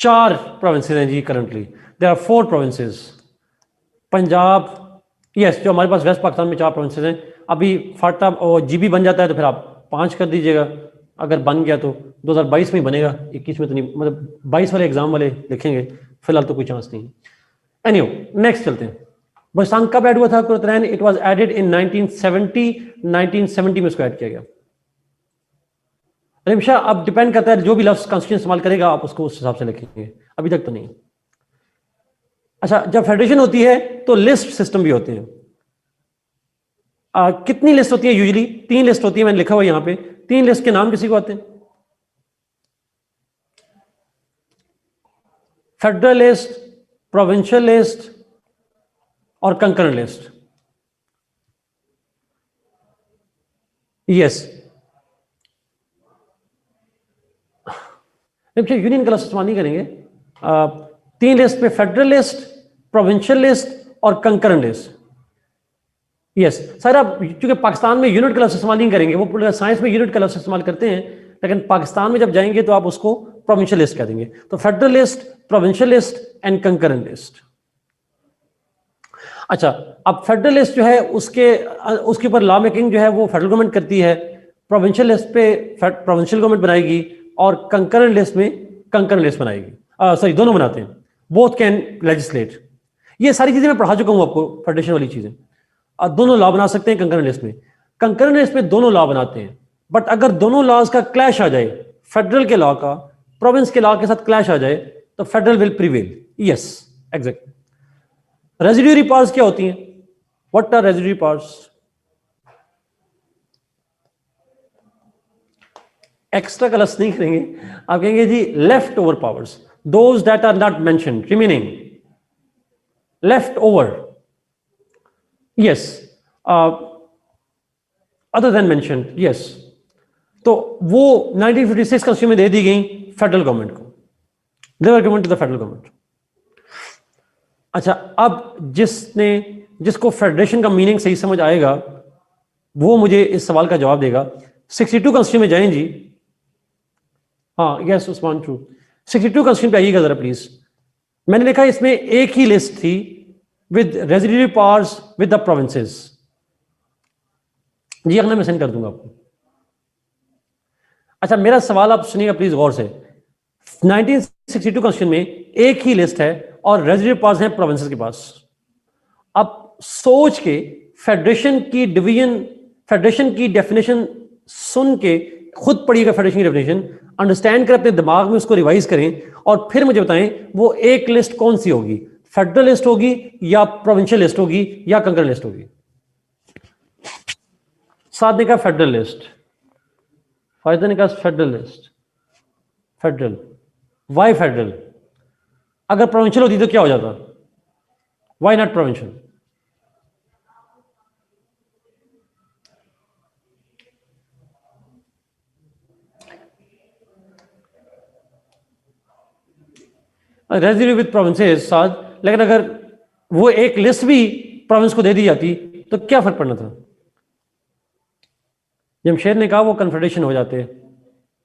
चार प्रोविंसेस हैं जी currently, there are 4 provinces. Punjab, yes, जो हमारे पास वेस्ट पाकिस्तान में 4 प्रोविंसेस हैं। अभी फाटा और जीबी बन जाता है तो फिर आप 5 कर दीजिएगा, अगर बन गया तो 2022 में बनेगा, 21 में तो नहीं, मतलब 22 वाले एग्जाम वाले लिखेंगे, फिलहाल तो कोई चांस नहीं है। एनीवे, नेक्स्ट चलते हैं। बस्तान कब ऐड हुआ था कुरतरैन? इट वाज एडेड इन 1970 में इसको ऐड किया गया। रिमशा, अब डिपेंड करता है जो भी लफ्ज कॉन्स्टिट्यूशन इस्तेमाल करेगा आप उसको उस हिसाब से लिखेंगे, अभी तक तो नहीं। अच्छा, जब फेडरेशन होती है तो लिस्ट सिस्टम भी होते हैं। कितनी लिस्ट होती है? यूजुअली 3 लिस्ट होती है, मैंने लिखा हुआ यहां पे। 3 लिस्ट के नाम किसी को आते हैं? फेडरल लिस्ट, प्रोविंशियल लिस्ट और कंकरेंट लिस्ट। यस, यूनियन का लफ्ज इस्तेमाल नहीं करेंगे। 3 लिस्ट पे फेडरल लिस्ट, प्रोविंशियल लिस्ट और कंकरेंट लिस्ट। यस सर, आप चूंकि पाकिस्तान में यूनिट का लफ्ज इस्तेमाल नहीं करेंगे, वो साइंस में यूनिट का लफ्ज इस्तेमाल करते हैं, लेकिन पाकिस्तान में जब जाएंगे तो आप उसको प्रोविंशियल लिस्ट कह देंगे। तो federal list, provincial list and concurrent list. अच्छा, अब फेडरल लिस्ट जो है उसके ऊपर लॉ मेकिंग जो है वो फेडरल गवर्नमेंट करती है, प्रोविंशियल लिस्ट पे प्रोविंशियल गवर्नमेंट बनाएगी और कंकरेंट लिस्ट में कंकरेंट लिस्ट बनाएगी, सॉरी दोनों बनाते हैं, बोथ कैन लेजिस्लेट। ये सारी चीजें मैं पढ़ा चुका हूं आपको, फेडरेशन वाली चीजें। दोनों लॉ बना सकते हैं कंकरेंट लिस्ट में, कंकरेंट लिस्ट में दोनों लॉ बनाते हैं। बट अगर दोनों लॉज का क्लैश आ जाए, फेडरल के लॉ का प्रोविंस के लॉ के साथ क्लैश आ जाए, तो federal will prevail. Yes, exact. Residuary powers क्या होती हैं? What are residuary powers? Extra class नहीं करेंगे, आप कहेंगे जी left over powers, those that are not mentioned, remaining, left over, yes, other than mentioned, yes. तो वो 1956 कॉन्स्टिट्यूशन में दे दी गई फेडरल गवर्नमेंट को, they were given to the federal government. अच्छा, अब जिसको फेडरेशन का मीनिंग सही समझ आएगा वो मुझे इस सवाल का जवाब देगा। 62 कॉन्स्टिट्यूशन में जाएं जी। हाँ, यस उस्मान, ट्रू। 62 कॉन्स्टिट्यूशन पे आइएगा जरा प्लीज। मैंने लिखा इसमें एक ही लिस्ट थी with residuary powers with the provinces. जी अगला मैं सेंड कर दूंगा आपको। अच्छा, मेरा सवाल आप सुनिएगा प्लीज गौर से। 1962 कॉन्स्टिट्यूशन में एक ही लिस्ट है और रेजिड्यूरी पावर्स हैं प्रोविंसेस के पास। अब सोच के फेडरेशन की डिवीजन, फेडरेशन की डेफिनेशन सुन के खुद पढ़िएगा, फेडरेशन की डेफिनेशन अंडरस्टैंड कर अपने दिमाग में उसको रिवाइज करें और फिर मुझे बताएं वो एक लिस्ट कौन सी होगी, फेडरल लिस्ट होगी या प्रोविंशियल लिस्ट होगी या कंकरेंट लिस्ट होगी। साथ ने कहा फेडरल लिस्ट, फायदा ने कहा federal list. Federal, why federal? अगर प्रोविंशियल होती तो क्या हो जाता? Why not provincial? Residue with provinces साथ, लेकिन अगर वो एक लिस्ट भी प्रोविंस को दे दी जाती तो क्या फर्क पड़ना था? जमशेद ने कहा वो कन्फेडरेशन हो जाते।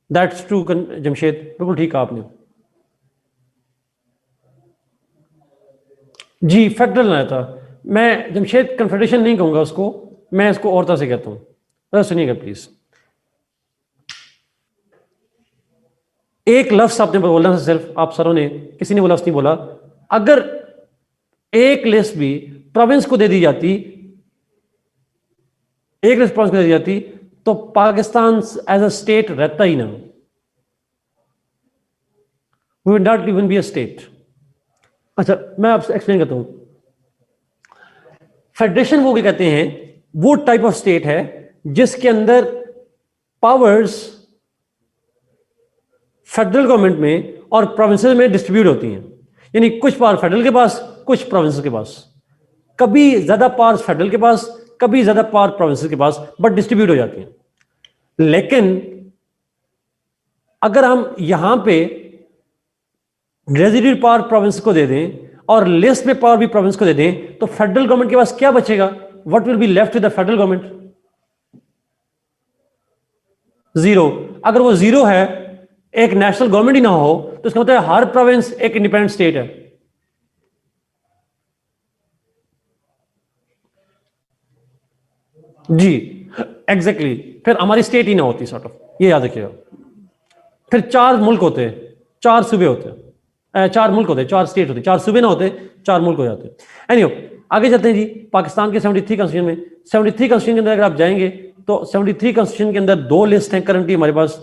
दैट्स ट्रू जमशेद, बिल्कुल ठीक कहा आपने। जी फेडरल आया था। मैं जमशेद कन्फेडरेशन नहीं कहूंगा उसको, मैं इसको और तरह से कहता हूं। सुनिएगा प्लीज। एक लफ्ज आपने बोला था सिर्फ, आप सरों ने, किसी ने वो लफ्ज नहीं बोला। अगर एक लिस्ट भी प्रोविंस को दे दी जाती, एक लिस्ट प्रोविंस को दे दी जाती, तो पाकिस्तान एज अ स्टेट रहता ही ना, we would not even be a state. अच्छा, मैं आपसे एक्सप्लेन करता हूं। फेडरेशन वो क्या कहते हैं, वो टाइप ऑफ स्टेट है जिसके अंदर पावर्स फेडरल गवर्नमेंट में और प्रोविंसेस में डिस्ट्रीब्यूट होती हैं। यानी कुछ पावर फेडरल के पास, कुछ प्रोविंसेस के पास। कभी ज्यादा पावर फेडरल के पास, कभी ज्यादा पावर प्रोविंसेस के पास, बट डिस्ट्रीब्यूट हो जाती हैं। लेकिन अगर हम यहां पे रेजिड्यूरी पावर प्रोविंस को दे दें और लिस्ट में पावर भी प्रोविंस को दे दें, तो फेडरल गवर्नमेंट के पास क्या बचेगा? What will be left with the federal government? Zero. अगर वो जीरो है, एक नेशनल गवर्नमेंट ही ना हो, तो इसका मतलब हर प्रोविंस एक इंडिपेंडेंट स्टेट है। जी एग्जैक्टली, फिर हमारी स्टेट ही ना होती, सॉर्ट ऑफ, ये याद रखिएगा। फिर 4 मुल्क होते हैं, 4 सूबे होते हैं, 4 मुल्क होते हैं, 4 स्टेट होते हैं, 4 सूबे ना होते, 4 मुल्क हो जाते हैं। एनीवे, आगे चलते हैं जी। पाकिस्तान के 73 कॉन्स्टिट्यूशन में, 73 कॉन्स्टिट्यूशन के अंदर अगर आप जाएंगे तो 73 कॉन्स्टिट्यूशन के अंदर 2 लिस्ट हैं करंटली हमारे पास।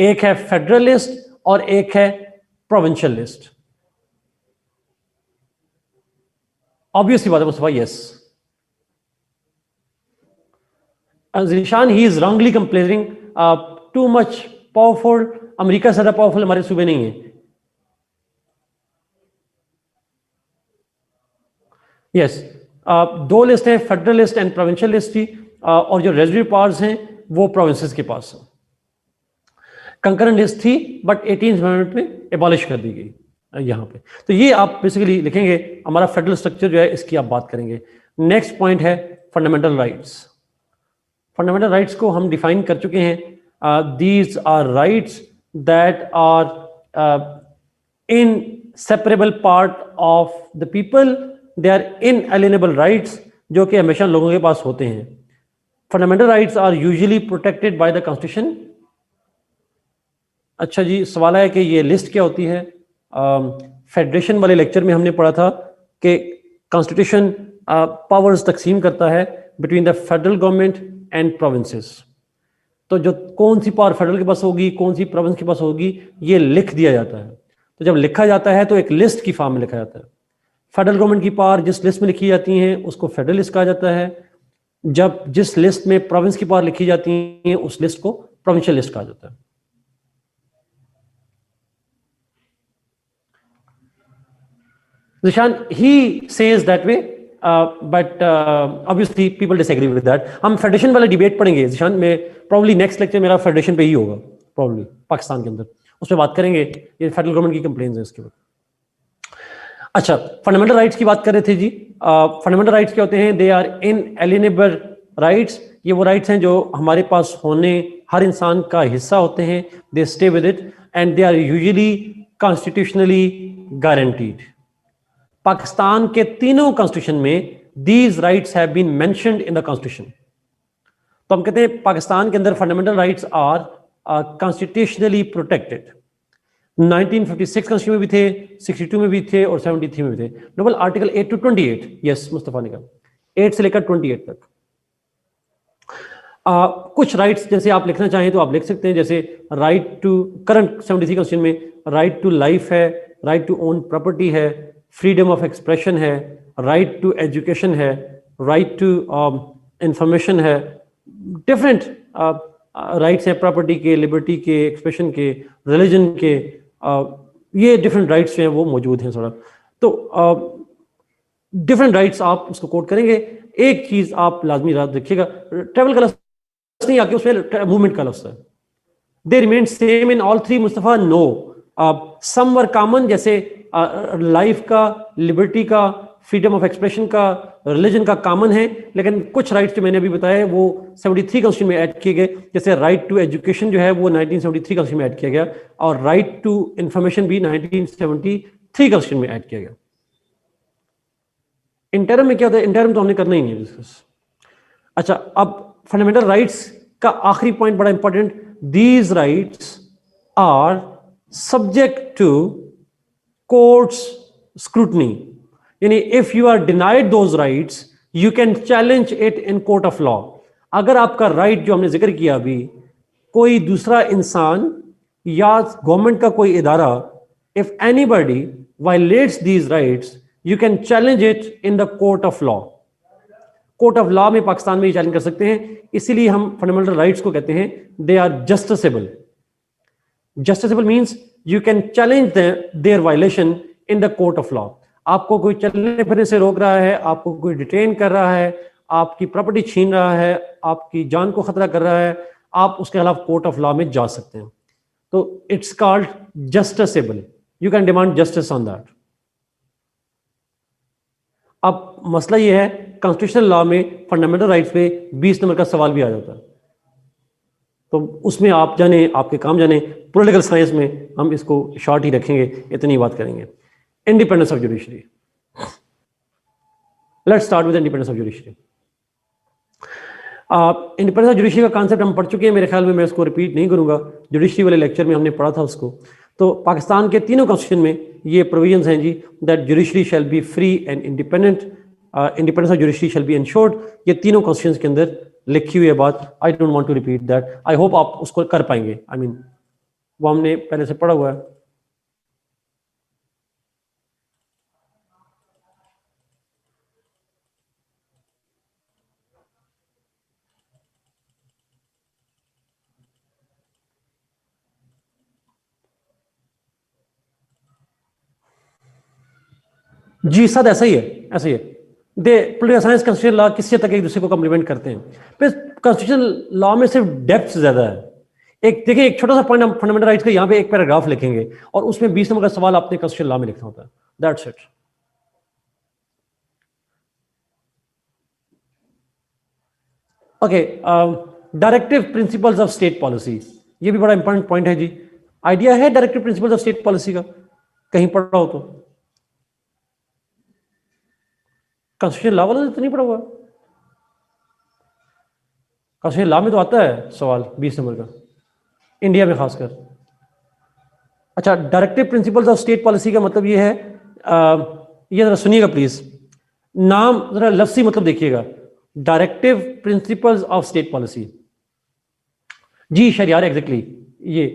एक है फेडरल लिस्ट और एक है प्रोविंशियल लिस्ट। ऑब्वियसली बात है Mustafa, yes. Zeeshan, he is wrongly comparing too much powerful. America से ज्यादा पावरफुल हमारे सूबे नहीं है। यस, 2 लिस्ट हैं, federal list and provincial list की, और जो रेजिड्यूरी पावर्स हैं वो प्रोविंसेस के पास है। कंकरेंट लिस्ट थी बट 18th अमेंडमेंट में एबॉलिश कर दी गई यहां पे। तो ये आप बेसिकली लिखेंगे, हमारा फेडरल स्ट्रक्चर जो है इसकी आप बात करेंगे। नेक्स्ट पॉइंट है फंडामेंटल राइट्स। फंडामेंटल राइट्स को हम डिफाइन कर चुके हैं। These are rights that are inseparable part of the people, they are inalienable rights, जो कि हमेशा लोगों के पास होते हैं। Fundamental rights are usually protected by the constitution. अच्छा जी, सवाल है कि ये लिस्ट क्या होती है। फेडरेशन वाले लेक्चर में हमने पढ़ा था कि कॉन्स्टिट्यूशन पावर्स तकसीम करता है between the federal government and provinces. तो जो कौन सी पावर फेडरल के पास होगी, कौन सी प्रोविंस के पास होगी, ये लिख दिया जाता है। तो जब लिखा जाता है तो एक लिस्ट की फॉर्म में लिखा जाता है। फेडरल गवर्नमेंट की पावर जिस लिस्ट में लिखी जाती हैं उसको फेडरल लिस्ट कहा जाता है। जब जिस लिस्ट में प्रोविंस की पावर लिखी जाती है उस लिस्ट को प्रोविंशियल लिस्ट कहा जाता है। Zishan, he says that way, but obviously people disagree with that. हम फेडरेशन वाला डिबेट पढ़ेंगे जिशान में, प्रॉब्ली नेक्स्ट लेक्चर मेरा फेडरेशन पे ही होगा, प्रॉब्ली पाकिस्तान के अंदर उसमें बात करेंगे। ये फेडरल गवर्नमेंट की कंप्लेंट्स हैं इसके बाद। अच्छा, फंडामेंटल राइट्स की बात कर रहे थे जी। फंडामेंटल राइट्स क्या होते हैं? They are inalienable rights. ये वो राइट्स हैं जो हमारे पास होने, हर इंसान का हिस्सा होते हैं। They stay with it and they are usually constitutionally guaranteed. Pakistan के तीनों कॉन्स्टिट्यूशन में these rights have been mentioned in the constitution. तो हम कहते हैं पाकिस्तान के अंदर fundamental rights are constitutionally protected. 1956 constitution में भी थे, 62 में भी थे और 73 में भी थे। नोबल आर्टिकल 8 to 28, यस मुस्तफा ने कहा 8 से लेकर 28 तक। कुछ राइट्स जैसे आप लिखना चाहें तो आप लिख सकते हैं, जैसे राइट टू, करंट 73 कॉन्स्टिट्यूशन में राइट टू लाइफ है, राइट टू ओन प्रॉपर्टी है, फ्रीडम ऑफ एक्सप्रेशन है, राइट टू एजुकेशन है, राइट टू इंफॉर्मेशन है। डिफरेंट राइट्स हैं, प्रॉपर्टी के, लिबर्टी के, एक्सप्रेशन के, रिलीजन के, ये डिफरेंट राइट्स हैं वो मौजूद हैं थोड़ा। तो डिफरेंट राइट्स आप उसको कोट करेंगे। एक चीज आप लाजमी याद रखिएगा, ट्रैवल का लफ्ज नहीं आके उसमें मूवमेंट का लफ्ज है। They remain same in all three Mustafa? No, some were common, जैसे लाइफ का, लिबर्टी का, फ्रीडम ऑफ एक्सप्रेशन का, रिलीजन का कॉमन है, लेकिन कुछ राइट्स जो मैंने अभी बताए वो 73 कॉन्स्टिट्यूशन में ऐड किए गए। जैसे राइट टू एजुकेशन जो है वो 1973 कॉन्स्टिट्यूशन में ऐड किया गया और राइट टू इंफॉर्मेशन भी 1973 कॉन्स्टिट्यूशन में ऐड किया गया। इंटरम में क्या होता है? इंटरम तो हमने करना ही नहीं है डिस्कस। अच्छा, अब फंडामेंटल राइट्स का आखिरी पॉइंट बड़ा important, these rights are subject to courts scrutiny. यानी if you are denied those rights you can challenge it in court of law. अगर आपका राइट जो हमने जिक्र किया अभी, कोई दूसरा इंसान या गवर्नमेंट का कोई इदारा, if anybody violets these rights you can challenge it in the court of law. Court of law में पाकिस्तान में ये चैलेंज कर सकते हैं। इसीलिए हम फंडामेंटल राइट्स को कहते हैं they are justiciable. Justiciable means you can challenge their violation in the court of law. आपको कोई चलने फिरने से रोक रहा है, आपको कोई डिटेन कर रहा है, आपकी प्रॉपर्टी छीन रहा है, आपकी जान को खतरा कर रहा है, आप उसके खिलाफ कोर्ट ऑफ लॉ में जा सकते हैं। तो it's called justiciable, you can demand justice on that. अब मसला यह है, कॉन्स्टिट्यूशनल लॉ में फंडामेंटल राइट्स पे 20 नंबर का सवाल भी आ जाता है, तो उसमें आप जाने, आपके काम जाने। पॉलिटिकल साइंस में हम इसको शॉर्ट ही रखेंगे, इतनी बात करेंगे। Independence of judiciary, let's start with independence of judiciary. Independence of judiciary का कॉन्सेप्ट हम पढ़ चुके हैं, मेरे ख्याल में मैं इसको रिपीट नहीं करूंगा, जुडिशरी वाले लेक्चर में हमने पढ़ा था उसको। तो पाकिस्तान के तीनों कॉन्स्टिट्यूशन में ये प्रोविजंस हैं जी, that judiciary shall be free and independent, independence of judiciary shall be ensured. ये तीनों कॉन्स्टिट्यूशंस के अंदर लिखी हुई है बात। I don't want to repeat that, I hope आप उसको कर पाएंगे। आई मीन वो हमने पहले से पढ़ा हुआ है। जी सद ऐसा ही है, ऐसा ही है। दे पॉलिटिकल साइंस कॉन्स्टिट्यूशन लॉ किसी हद तक एक दूसरे को कम्प्लीमेंट करते हैं। फिर कॉन्स्टिट्यूशनल लॉ में सिर्फ डेप्थ ज्यादा है। एक देखिए, एक छोटा सा पॉइंट हम फंडामेंटल राइट्स का यहाँ पे एक पैराग्राफ लिखेंगे और उसमें 20 नंबर का सवाल आपने कॉन्स्टिट्यूशनल लॉ में लिखना होता है। That's it. Okay, directive principles of state policy, ये भी बड़ा इंपॉर्टेंट पॉइंट है जी। आइडिया है directive principles of state policy का? कहीं पढ़ा हो तो? कॉन्स्टिट्यूशन लॉ वाला तो नहीं पढ़ा हुआ? कॉन्स्टिट्यूशन लॉ में तो आता है सवाल 20 नंबर का, इंडिया में खासकर। अच्छा, directive principles of state policy का मतलब ये है, ये जरा सुनिएगा प्लीज, नाम जरा लफ्सी मतलब देखिएगा, directive principles of state policy. जी शरियार, एग्जैक्टली ये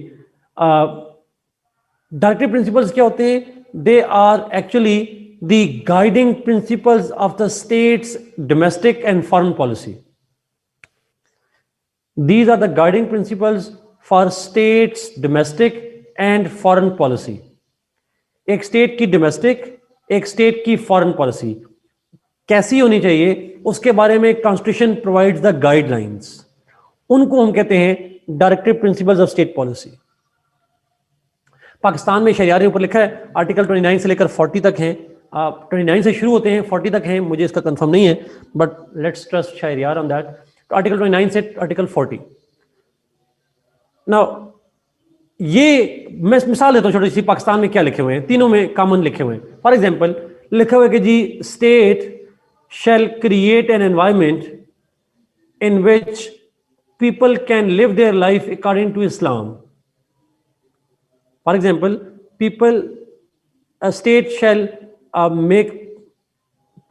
डायरेक्टिव प्रिंसिपल्स क्या होते हैं? They are actually the guiding principles of the state's domestic and foreign policy. These are the guiding principles for states domestic and foreign policy. एक स्टेट की डोमेस्टिक, एक स्टेट की फॉरेन पॉलिसी कैसी होनी चाहिए, उसके बारे में कॉन्स्टिट्यूशन प्रोवाइड्स द गाइडलाइंस। उनको हम कहते हैं directive principles of state policy. Pakistan में शरिया के ऊपर लिखा है आर्टिकल 29 से लेकर 40 तक हैं, 29 से शुरू होते हैं 40 तक हैं, मुझे इसका कंफर्म नहीं है, but let's trust Shahriar on that. Article 29 से आर्टिकल 40। नाउ ये मैं मिसाल देता हूं छोटी सी, पाकिस्तान में क्या लिखे हुए हैं, तीनों में कॉमन लिखे हुए हैं। फॉर एग्जांपल लिखा हुआ है कि जी state shall create an environment in which people can live their life according to Islam. For example people, a state shall make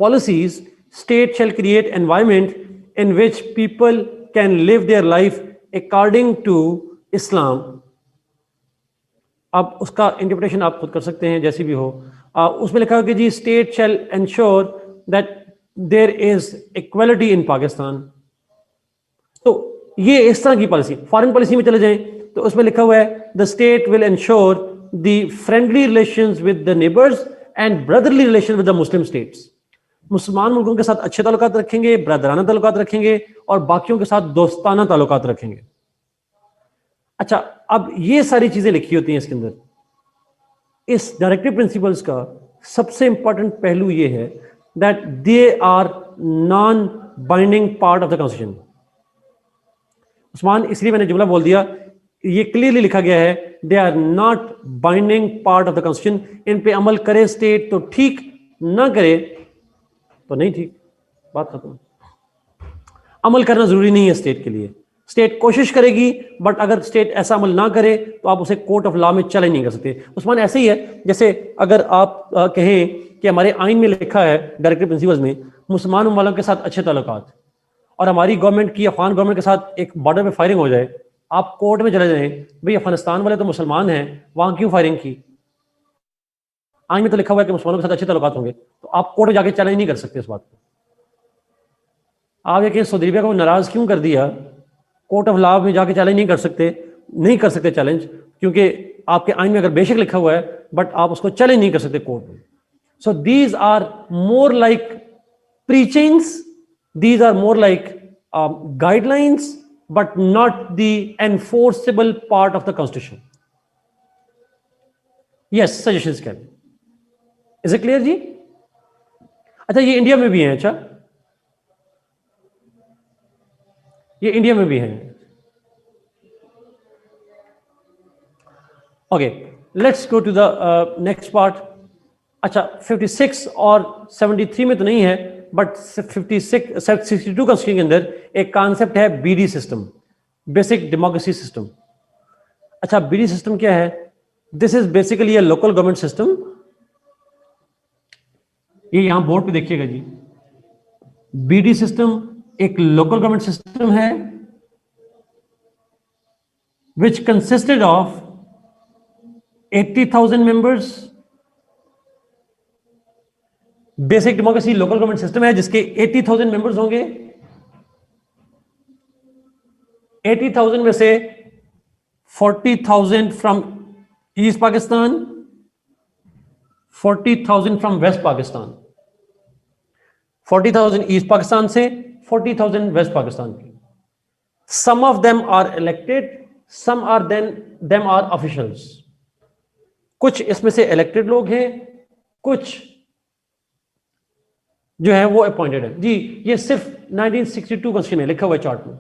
policies, state shall create environment in which people can live their life according to Islam। अब उसका इंटरप्रिटेशन आप खुद कर सकते हैं जैसी भी हो। उसमें लिखा है कि जी state shall ensure that there is equality in Pakistan. तो ये इस तरह की पॉलिसी। फॉरेन पॉलिसी में चले जाएं तो उसमें लिखा हुआ है the state will ensure the friendly relations with the neighbours and brotherly relation with the Muslim states. मुसलमान मुल्कों के साथ अच्छे ताल्लुकात रखेंगे, ब्रदराना ताल्लुकात रखेंगे और बाकियों के साथ दोस्ताना ताल्लुकात रखेंगे। अच्छा, अब ये सारी चीजें लिखी होती हैं इसके अंदर। इस डायरेक्टिव प्रिंसिपल्स का सबसे इंपॉर्टेंट पहलू ये है that they are non binding part of the constitution. Usman, इसलिए मैंने जुमला बोल दिया, ये क्लियरली लिखा गया है they are not binding part of the constitution. इन पे अमल करे स्टेट तो ठीक, ना करे तो नहीं ठीक, बात खत्म। अमल करना जरूरी नहीं है स्टेट के लिए, स्टेट कोशिश करेगी, बट अगर स्टेट ऐसा अमल ना करे तो आप उसे कोर्ट ऑफ लॉ में चैलेंज नहीं कर सकते। उस्मान, ऐसे ही है जैसे अगर आप कहें कि हमारे आइन में लिखा है डायरेक्टिव प्रिंसिपल्स में मुसलमान वालों के साथ अच्छे ताल्लुकात, और हमारी गवर्नमेंट की अफगान गवर्नमेंट के साथ एक बॉर्डर पे फायरिंग हो जाए, आप कोर्ट में चले जाएं, भाई अफगानिस्तान वाले तो मुसलमान हैं, वहां क्यों फायरिंग की? आइन में तो लिखा हुआ है कि मुसलमानों के साथ अच्छे ताल्लुकात होंगे, तो आप कोर्ट में जाके चैलेंज नहीं कर सकते इस बात को। आप ये कि सऊदी अरबिया को नाराज क्यों कर दिया, कोर्ट ऑफ लॉ में जाके चैलेंज नहीं कर सकते चैलेंज, क्योंकि आपके आइन में अगर बेशक लिखा हुआ है बट आप उसको चैलेंज नहीं कर सकते कोर्ट में। So these are more like preachings, these are more like guidelines, but not the enforceable part of the constitution. Yes, suggestions can. Is it clear जी? अच्छा, ये इंडिया में भी है। अच्छा, ये इंडिया में भी है। Okay, let's go to the next part. अच्छा, 56 और 73 में तो नहीं है, बट 62 कॉन्स्टिट्यूशन के अंदर एक कॉन्सेप्ट है BD system, basic democracy system. अच्छा, बीडी सिस्टम क्या है? This is basically a local government system. ये यहां बोर्ड पे देखिएगा जी, बीडी सिस्टम एक लोकल गवर्नमेंट सिस्टम है which consisted of 80,000 members. Basic democracy local government system है जिसके 80,000 मेंबर्स होंगे। 80,000 में से 40,000 from east Pakistan, 40,000 from west Pakistan. 40,000 east Pakistan से, 40,000 वेस्ट पाकिस्तान के। Some of them are elected, some are them are officials. कुछ इसमें से इलेक्टेड लोग हैं, कुछ जो है वो अपॉइंटेड है। जी, ये सिर्फ 1962 कॉन्स्टिट्यूशन में लिखा हुआ है चार्ट में।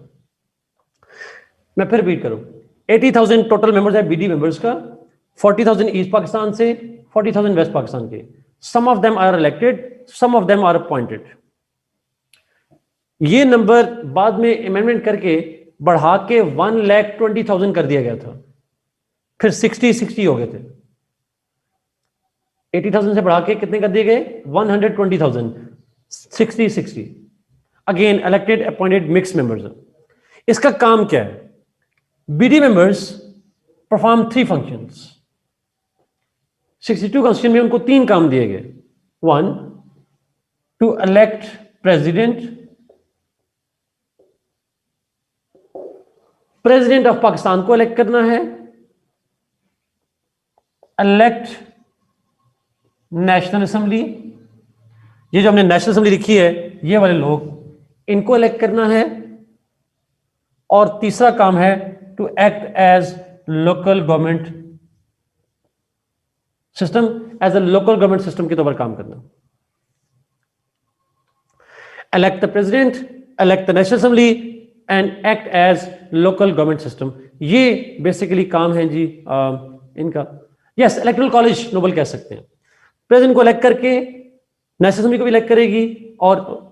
मैं फिर रिपीट करूं, 80,000 टोटल मेंबर्स है बीडी मेंबर्स का, 40,000 ईस्ट पाकिस्तान से, 40,000 वेस्ट पाकिस्तान के। Some of them are elected, some of them are appointed. ये नंबर बाद में अमेंडमेंट करके बढ़ा के 1,20,000 कर दिया गया था, फिर 60 हो गए थे। 80,000 से बढ़ा के कितने कर दिए गए? 120,000, 60। Again elected appointed mix members. इसका काम क्या है? BD members perform 3 functions. 62 constitution में उनको 3 काम दिए गए। 1, to elect president of Pakistan को इलेक्ट करना है, इलेक्ट नेशनल असेंबली, ये जो हमने नेशनल असेंबली लिखी है ये वाले लोग, इनको इलेक्ट करना है, और तीसरा काम है to act as local government system, as a local government system के तौर पर काम करना। Elect the president, elect the national assembly and act as local government system. ये बेसिकली काम है जी इनका। यस, इलेक्टोरल कॉलेज नोबल कह सकते हैं। प्रेसिडेंट को इलेक्ट करके नेशनल असेंबली को भी इलेक्ट करेगी, और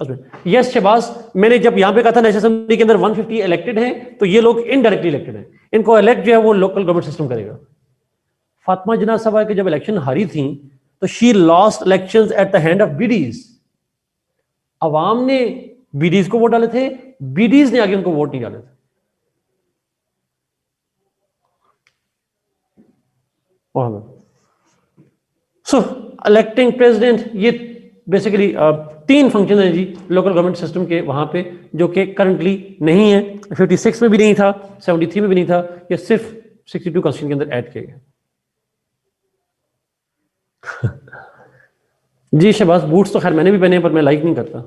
यस शहबाज, मैंने जब यहां पे कहा था नेशनल असेंबली के अंदर 150 इलेक्टेड हैं, तो ये लोग इनडायरेक्टली इलेक्टेड हैं, इनको इलेक्ट जो है वो लोकल गवर्नमेंट सिस्टम करेगा। फातिमा जिन्ना साहबा की जब इलेक्शन हारी थी तो she lost elections at the hand of bidis. अवाम ने बीडीज को वोट डाले थे, बीडीज ने आगे उनको वोट नहीं डाले थे। सो इलेक्टिंग प्रेसिडेंट, ये बेसिकली 3 फंक्शन है जी लोकल गवर्नमेंट सिस्टम के वहां पे, जो कि करंटली नहीं है। 56 में भी नहीं था, 73 में भी नहीं था, ये सिर्फ 62 कॉन्स्टिट्यूशन के अंदर ऐड किया गया। जी शहबाज, बूट्स तो खैर मैंने भी पहने पर मैं लाइक नहीं करता।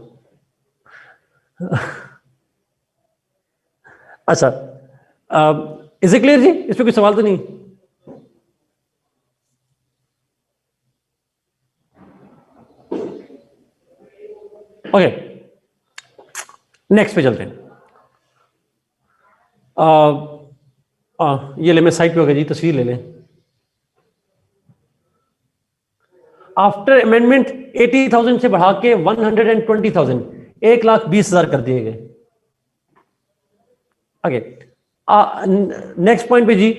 अच्छा, इज इट क्लियर जी? इस पे कोई सवाल तो नहीं? ओके, नेक्स्ट पे चलते हैं। ये ले, मैं साइड पे हो गया जी, तस्वीर ले लें। आफ्टर अमेंडमेंट 80,000 से बढ़ा के 120,000, 1,20,000 कर दिए गए। ओके, नेक्स्ट पॉइंट पे जी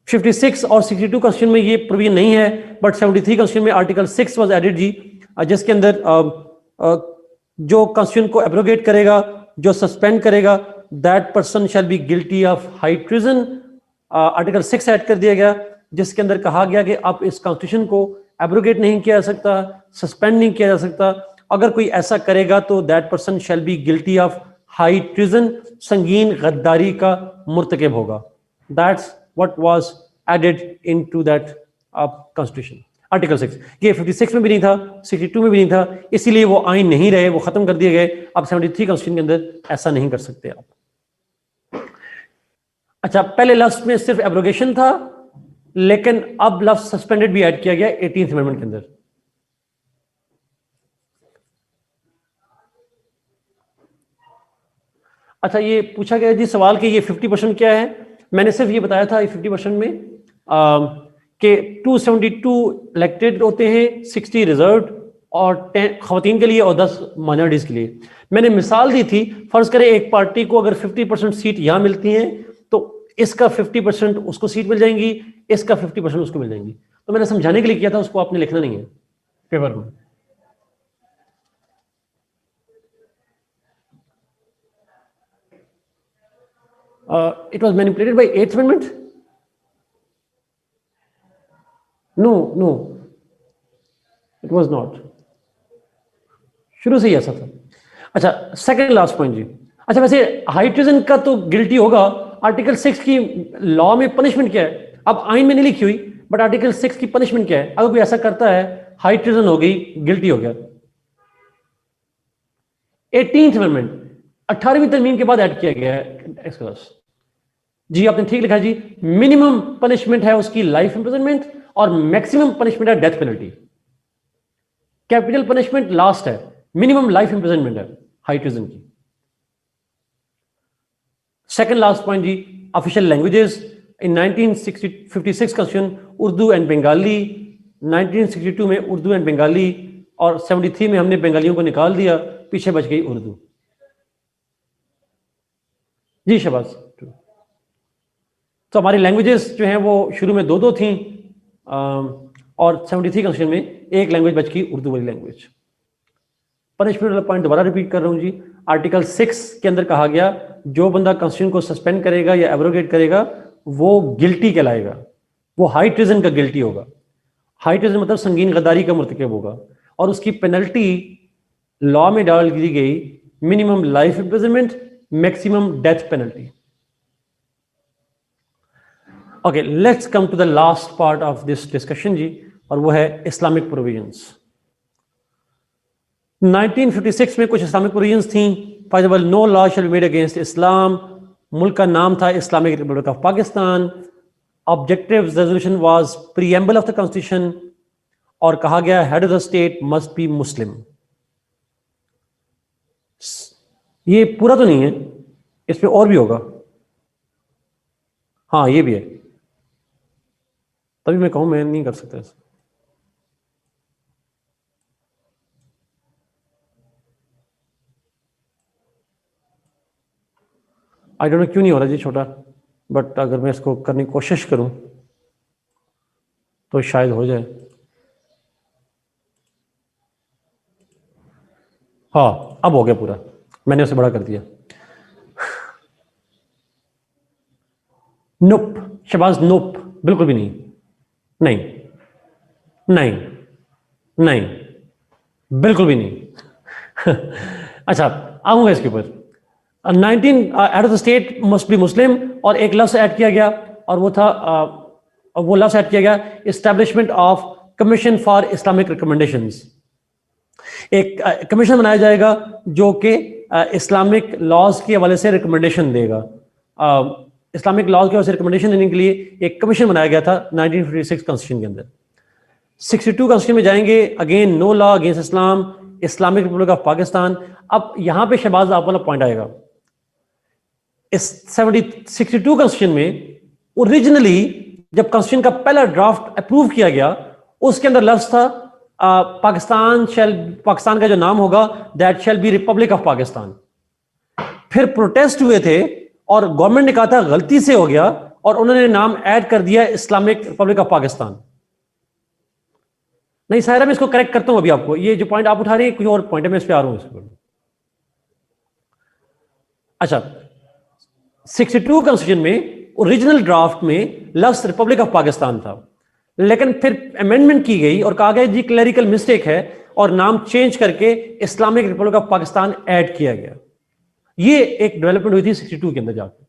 56 और 62 कॉन्स्टिट्यूशन में ये प्रोविजन नहीं है, बट 73 कॉन्स्टिट्यूशन में आर्टिकल 6 वाज एडेड जी, जिसके अंदर जो कॉन्स्टिट्यूशन को एब्रोगेट करेगा, जो सस्पेंड करेगा, that person shall be guilty of high treason. Article 6 add कर दिया गया, जिसके अंदर कहा गया कि अब इस कॉन्स्टिट्यूशन को एब्रोगेट नहीं किया जा सकता, सस्पेंड नहीं किया जा सकता। अगर कोई ऐसा करेगा तो that person shall be guilty of high treason, संगीन गद्दारी का मुर्तकिब होगा। That's what was added into that constitution, article 6। ये 56 में भी नहीं था, 62 में भी नहीं था, इसीलिए वो आइन नहीं रहे, वो खत्म कर दिए गए। अब 73 कॉन्स्टिट्यूशन के अंदर ऐसा नहीं कर सकते आप। अच्छा, पहले लफ्ज में सिर्फ एब्रोगेशन था, लेकिन अब लफ्ज सस्पेंडेड भी ऐड किया गया 18th अमेंडमेंट के अंदर। अच्छा, ये पूछा गया जी सवाल कि ये 50% क्या है। मैंने सिर्फ ये बताया था 50% में कि 272 इलेक्टेड होते हैं, 60 रिजर्व और 10 खवातीन के लिए और 10 माइनॉरिटीज के लिए। मैंने मिसाल दी थी, फर्ज करें एक पार्टी को अगर 50% सीट यहां मिलती हैं तो इसका 50% उसको सीट मिल जाएंगी, इसका 50% उसको मिल जाएंगी। तो मैंने समझाने के लिए किया था, उसको आपने लिखना नहीं है पेपर में। It was manipulated by 8th Amendment? No, it was not. शुरू से ही ऐसा था। अच्छा, सेकंड लास्ट पॉइंट जी। अच्छा, वैसे हाई ट्रीजन का तो गिल्टी होगा। आर्टिकल 6 की लॉ में पनिशमेंट क्या है? अब आइन में नहीं लिखी हुई, बट आर्टिकल 6 की पनिशमेंट क्या है? अगर कोई ऐसा करता है, हाई ट्रीजन हो गई, गिल्टी हो गया। 18th अमेंडमेंट 18वीं तरमीम के बाद ऐड किया गया है। जी आपने ठीक लिखा जी, मिनिमम पनिशमेंट है उसकी लाइफ इंप्रिजनमेंट और मैक्सिमम पनिशमेंट है death penalty. Capital punishment last है, मिनिमम लाइफ इंप्रिजनमेंट है हाई ट्रीजन की। सेकंड लास्ट पॉइंट जी, official languages in 1956 constitution Urdu and Bengali, 1962 में उर्दू एंड बंगाली, और 73 में हमने बंगालियों को निकाल दिया, पीछे बच गई उर्दू। जी शहबाज। तो हमारी लैंग्वेजेस जो हैं वो शुरू में दो थी, और 73 कॉन्स्टिट्यूशन में एक लैंग्वेज बच गई, उर्दू वाली लैंग्वेज। पनिशमेंट वाला पॉइंट दोबारा रिपीट कर रहा हूं जी। आर्टिकल 6 के अंदर कहा गया जो बंदा कॉन्स्टिट्यूशन को सस्पेंड करेगा या एब्रोगेट करेगा वो गिल्टी कहलाएगा, वो हाई ट्रिजन का गिल्टी होगा। हाई ट्रिजन मतलब संगीन गद्दारी का मुर्तकब होगा, और उसकी पेनल्टी लॉ में डाल दी गई minimum life imprisonment, maximum death penalty. Okay, let's come to the last part of this discussion जी, और वो है इस्लामिक प्रोविजंस। 1956 में कुछ इस्लामिक प्रोविजंस थी। For example, no law shall be made against Islam. मुल्क का नाम था Islamic republic of Pakistan. Objective resolution was preamble of the constitution, और कहा गया head of the state must be Muslim. ये पूरा तो नहीं है, इसमें और भी होगा। हाँ ये भी है, तभी मैं कहूं मैं नहीं कर सकता ऐसा। आई डोंट नो क्यों नहीं हो रहा जी छोटा, बट अगर मैं इसको करने की कोशिश करूं तो शायद हो जाए। हाँ अब हो गया पूरा, मैंने उसे बड़ा कर दिया। नोप शहबाज, नोप, बिल्कुल भी नहीं, नहीं नहीं नहीं, बिल्कुल भी नहीं। अच्छा आऊंगा इसके ऊपर। 19 head of the state must be Muslim, और एक लफ्ज ऐड किया गया, और वो था वो लफ्ज ऐड किया गया establishment of commission for Islamic recommendations. एक कमीशन बनाया जाएगा जो कि इस्लामिक लॉज के हवाले से रिकमेंडेशन देगा। इस्लामिक लॉज के हवाले से रिकमेंडेशन देने के लिए एक कमीशन बनाया गया था 1956 कॉन्स्टिट्यूशन के अंदर। 62 कॉन्स्टिट्यूशन में जाएंगे, again no law against Islam, Islamic republic of Pakistan. अब यहां पे शहबाज आप वाला पॉइंट आएगा। इस 62 कॉन्स्टिट्यूशन में ओरिजिनली जब कॉन्स्टिट्यूशन का पहला ड्राफ्ट अप्रूव किया गया उसके अंदर लफ्ज था पाकिस्तान का जो नाम होगा that shall be Republic of Pakistan. फिर प्रोटेस्ट हुए थे और गवर्नमेंट ने कहा था गलती से हो गया, और उन्होंने नाम ऐड कर दिया इस्लामिक रिपब्लिक ऑफ पाकिस्तान। नहीं सायरा, मैं इसको करेक्ट करता हूं अभी आपको। ये जो पॉइंट आप उठा रहे हैं कोई और पॉइंट है, मैं इस पे आ रहा हूं इसको। अच्छा, 62 कॉन्स्टिट्यूशन में ओरिजिनल ड्राफ्ट में लफ्ज रिपब्लिक ऑफ पाकिस्तान था, लेकिन फिर अमेंडमेंट की गई और कहा गया जी क्लरिकल मिस्टेक है, और नाम चेंज करके Islamic republic of Pakistan add किया गया। ये एक डेवलपमेंट हुई थी 62 के अंदर जाकर।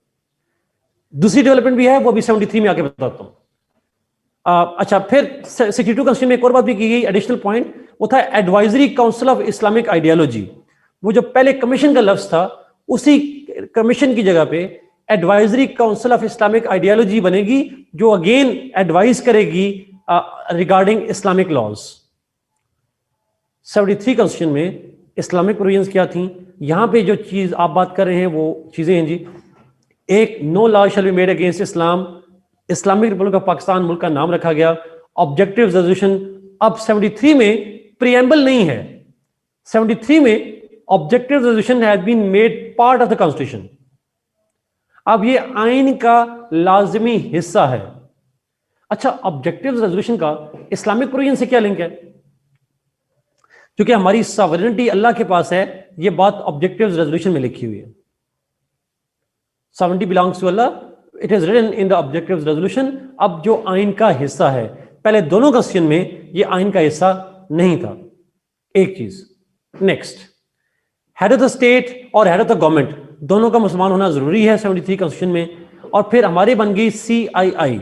दूसरी डेवलपमेंट भी है, वो भी 73 में आके बताता हूं। अच्छा, फिर 62 कॉन्स्टिट्यूशन में एक और बात भी की गई, एडिशनल पॉइंट, वो था advisory council of Islamic ideology. वो जो पहले कमीशन का लफ्ज था उसी कमीशन की जगह पे advisory council of Islamic ideology बनेगी, जो अगेन एडवाइस करेगी रिगार्डिंग इस्लामिक लॉज। 73 कॉन्स्टिट्यूशन में इस्लामिक प्रोविजंस क्या थी? यहां पे जो चीज आप बात कर रहे हैं वो चीजें हैं जी। एक, no law shall be made against Islam, Islamic republic of Pakistan मुल्क का नाम रखा गया। ऑब्जेक्टिव रेजोल्यूशन, अब 73 में प्रीएम्बल नहीं है, 73 में objective resolution has been made part of the constitution. अब ये आइन का लाजमी हिस्सा है। अच्छा, ऑब्जेक्टिव रेजोल्यूशन का इस्लामिक प्रोविजन से क्या लिंक है? क्योंकि हमारी सॉवरेनिटी अल्लाह के पास है, ये बात ऑब्जेक्टिव रेजोल्यूशन में लिखी हुई है। Sovereignty belongs to Allah, it is written in the objective resolution. अब जो आइन का हिस्सा है, पहले दोनों कॉन्स्टिट्यूशन में ये आइन का हिस्सा नहीं था। एक चीज। Next, head of the state और हेड ऑफ द गवर्नमेंट दोनों का मुसलमान होना जरूरी है 73 कॉन्स्टिट्यूशन में। और फिर हमारी बन गई CII,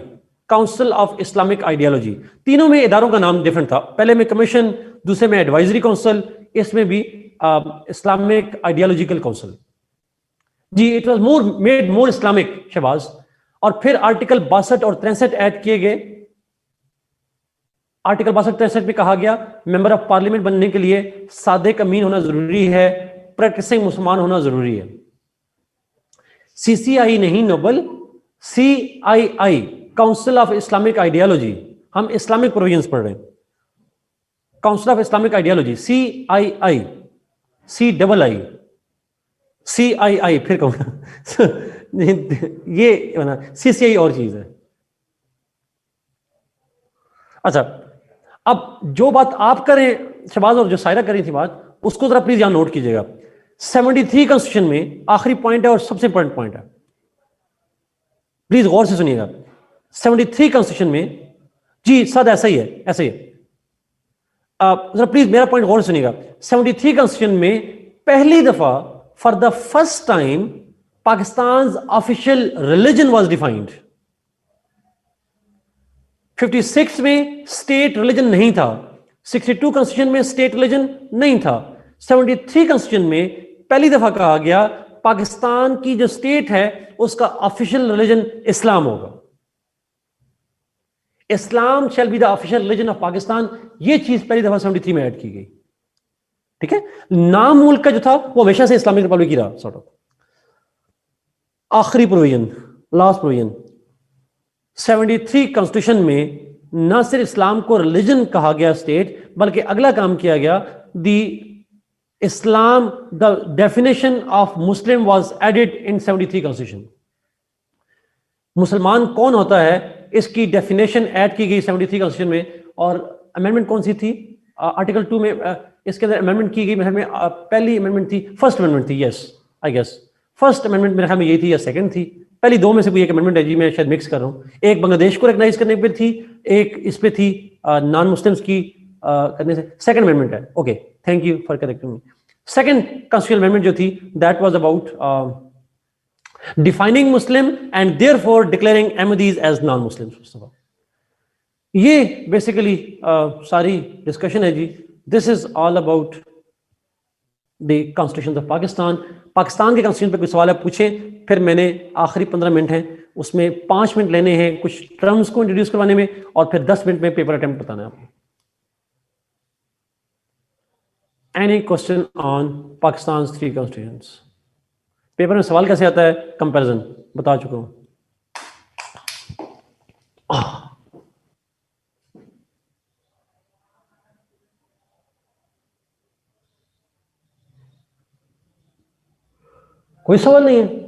council of Islamic ideology. तीनों में इदारों का नाम डिफरेंट था, पहले में कमीशन, दूसरे में एडवाइजरी काउंसिल, इसमें भी इस्लामिक आइडियोलॉजिकल काउंसिल। जी, it was more made more Islamic Shahbaz. और फिर आर्टिकल 62 और 63 ऐड किए गए। आर्टिकल 62-63 में कहा गया मेंबर ऑफ पार्लियामेंट बनने के लिए सादिक अमीन होना जरूरी है, प्रैक्टिसिंग मुसलमान होना जरूरी है। CCI नहीं नोबल, CII, council of Islamic ideology. हम इस्लामिक प्रोविजंस पढ़ रहे हैं, council of Islamic ideology CII। CII, CII फिर कहूंगा ये ना CCI और चीज है। अच्छा, अब जो बात आप करें शहबाज और जो सायरा कर रही थी बात, उसको जरा प्लीज यहां नोट कीजिएगा। 73 कॉन्स्टिट्यूशन में आखिरी पॉइंट है और सबसे इंपॉर्टेंट पॉइंट है, प्लीज गौर से सुनिएगा। 73 कॉन्स्टिट्यूशन में, जी सद ऐसा ही है, ऐसा ही है, जरा प्लीज मेरा पॉइंट गौर से सुनिएगा। 73 कॉन्स्टिट्यूशन में पहली दफा for the first time Pakistan official religion was defined. 56 में स्टेट रिलीजन नहीं था, 62 कॉन्स्टिट्यूशन में स्टेट रिलीजन नहीं था, 73 कॉन्स्टिट्यूशन में पहली दफा कहा गया पाकिस्तान की जो स्टेट है उसका ऑफिशियल रिलीजन इस्लाम होगा। Islam shall be the official religion of Pakistan, ये चीज पहली दफा 73 में ऐड की गई। ठीक है, नाम मुल्क का जो था वो हमेशा से इस्लामिक रिपब्लिक ही रहा, सॉर्ट ऑफ। आखिरी प्रोविजन, लास्ट प्रोविजन, 73 कॉन्स्टिट्यूशन में न सिर्फ इस्लाम को रिलीजन कहा गया स्टेट, बल्कि अगला काम किया गया, the Islam, the definition of Muslim was added in 73 constitution. मुसलमान कौन होता है इसकी डेफिनेशन ऐड की गई 73 कॉन्स्टिट्यूशन में। और अमेंडमेंट कौन सी थी? आर्टिकल 2 में इसके अंदर अमेंडमेंट की गई, मेरे ख्याल में पहली अमेंडमेंट थी, फर्स्ट अमेंडमेंट थी, yes I guess first amendment मेरे ख्याल में यही थी या सेकंड थी, पहली दो में से कोई एक अमेंडमेंट है जी, मैं शायद मिक्स कर रहा हूं। एक बांग्लादेश को रिकॉग्नाइज करने पे थी, एक इस पे थी नॉन मुस्लिम्स की करने से, सेकंड अमेंडमेंट है। Okay, thank you for correcting me. Second constitutional amendment जो थी that was about defining Muslim and therefore declaring Ahmadis as non Muslims. ये बेसिकली सारी डिस्कशन है जी। This is all about the constitution of Pakistan. Pakistan के कॉन्स्टिट्यूशन पे कोई सवाल है पूछें, फिर मैंने आखिरी 15 मिनट हैं उसमें 5 मिनट लेने हैं कुछ टर्म्स को इंट्रोड्यूस करवाने में, और फिर 10 मिनट में पेपर अटेम्प्ट बताना है आपको। Any question on Pakistan 3 constitutions? Paper में सवाल कैसे आता है? कंपैरिजन बता चुका हूं। कोई सवाल नहीं है।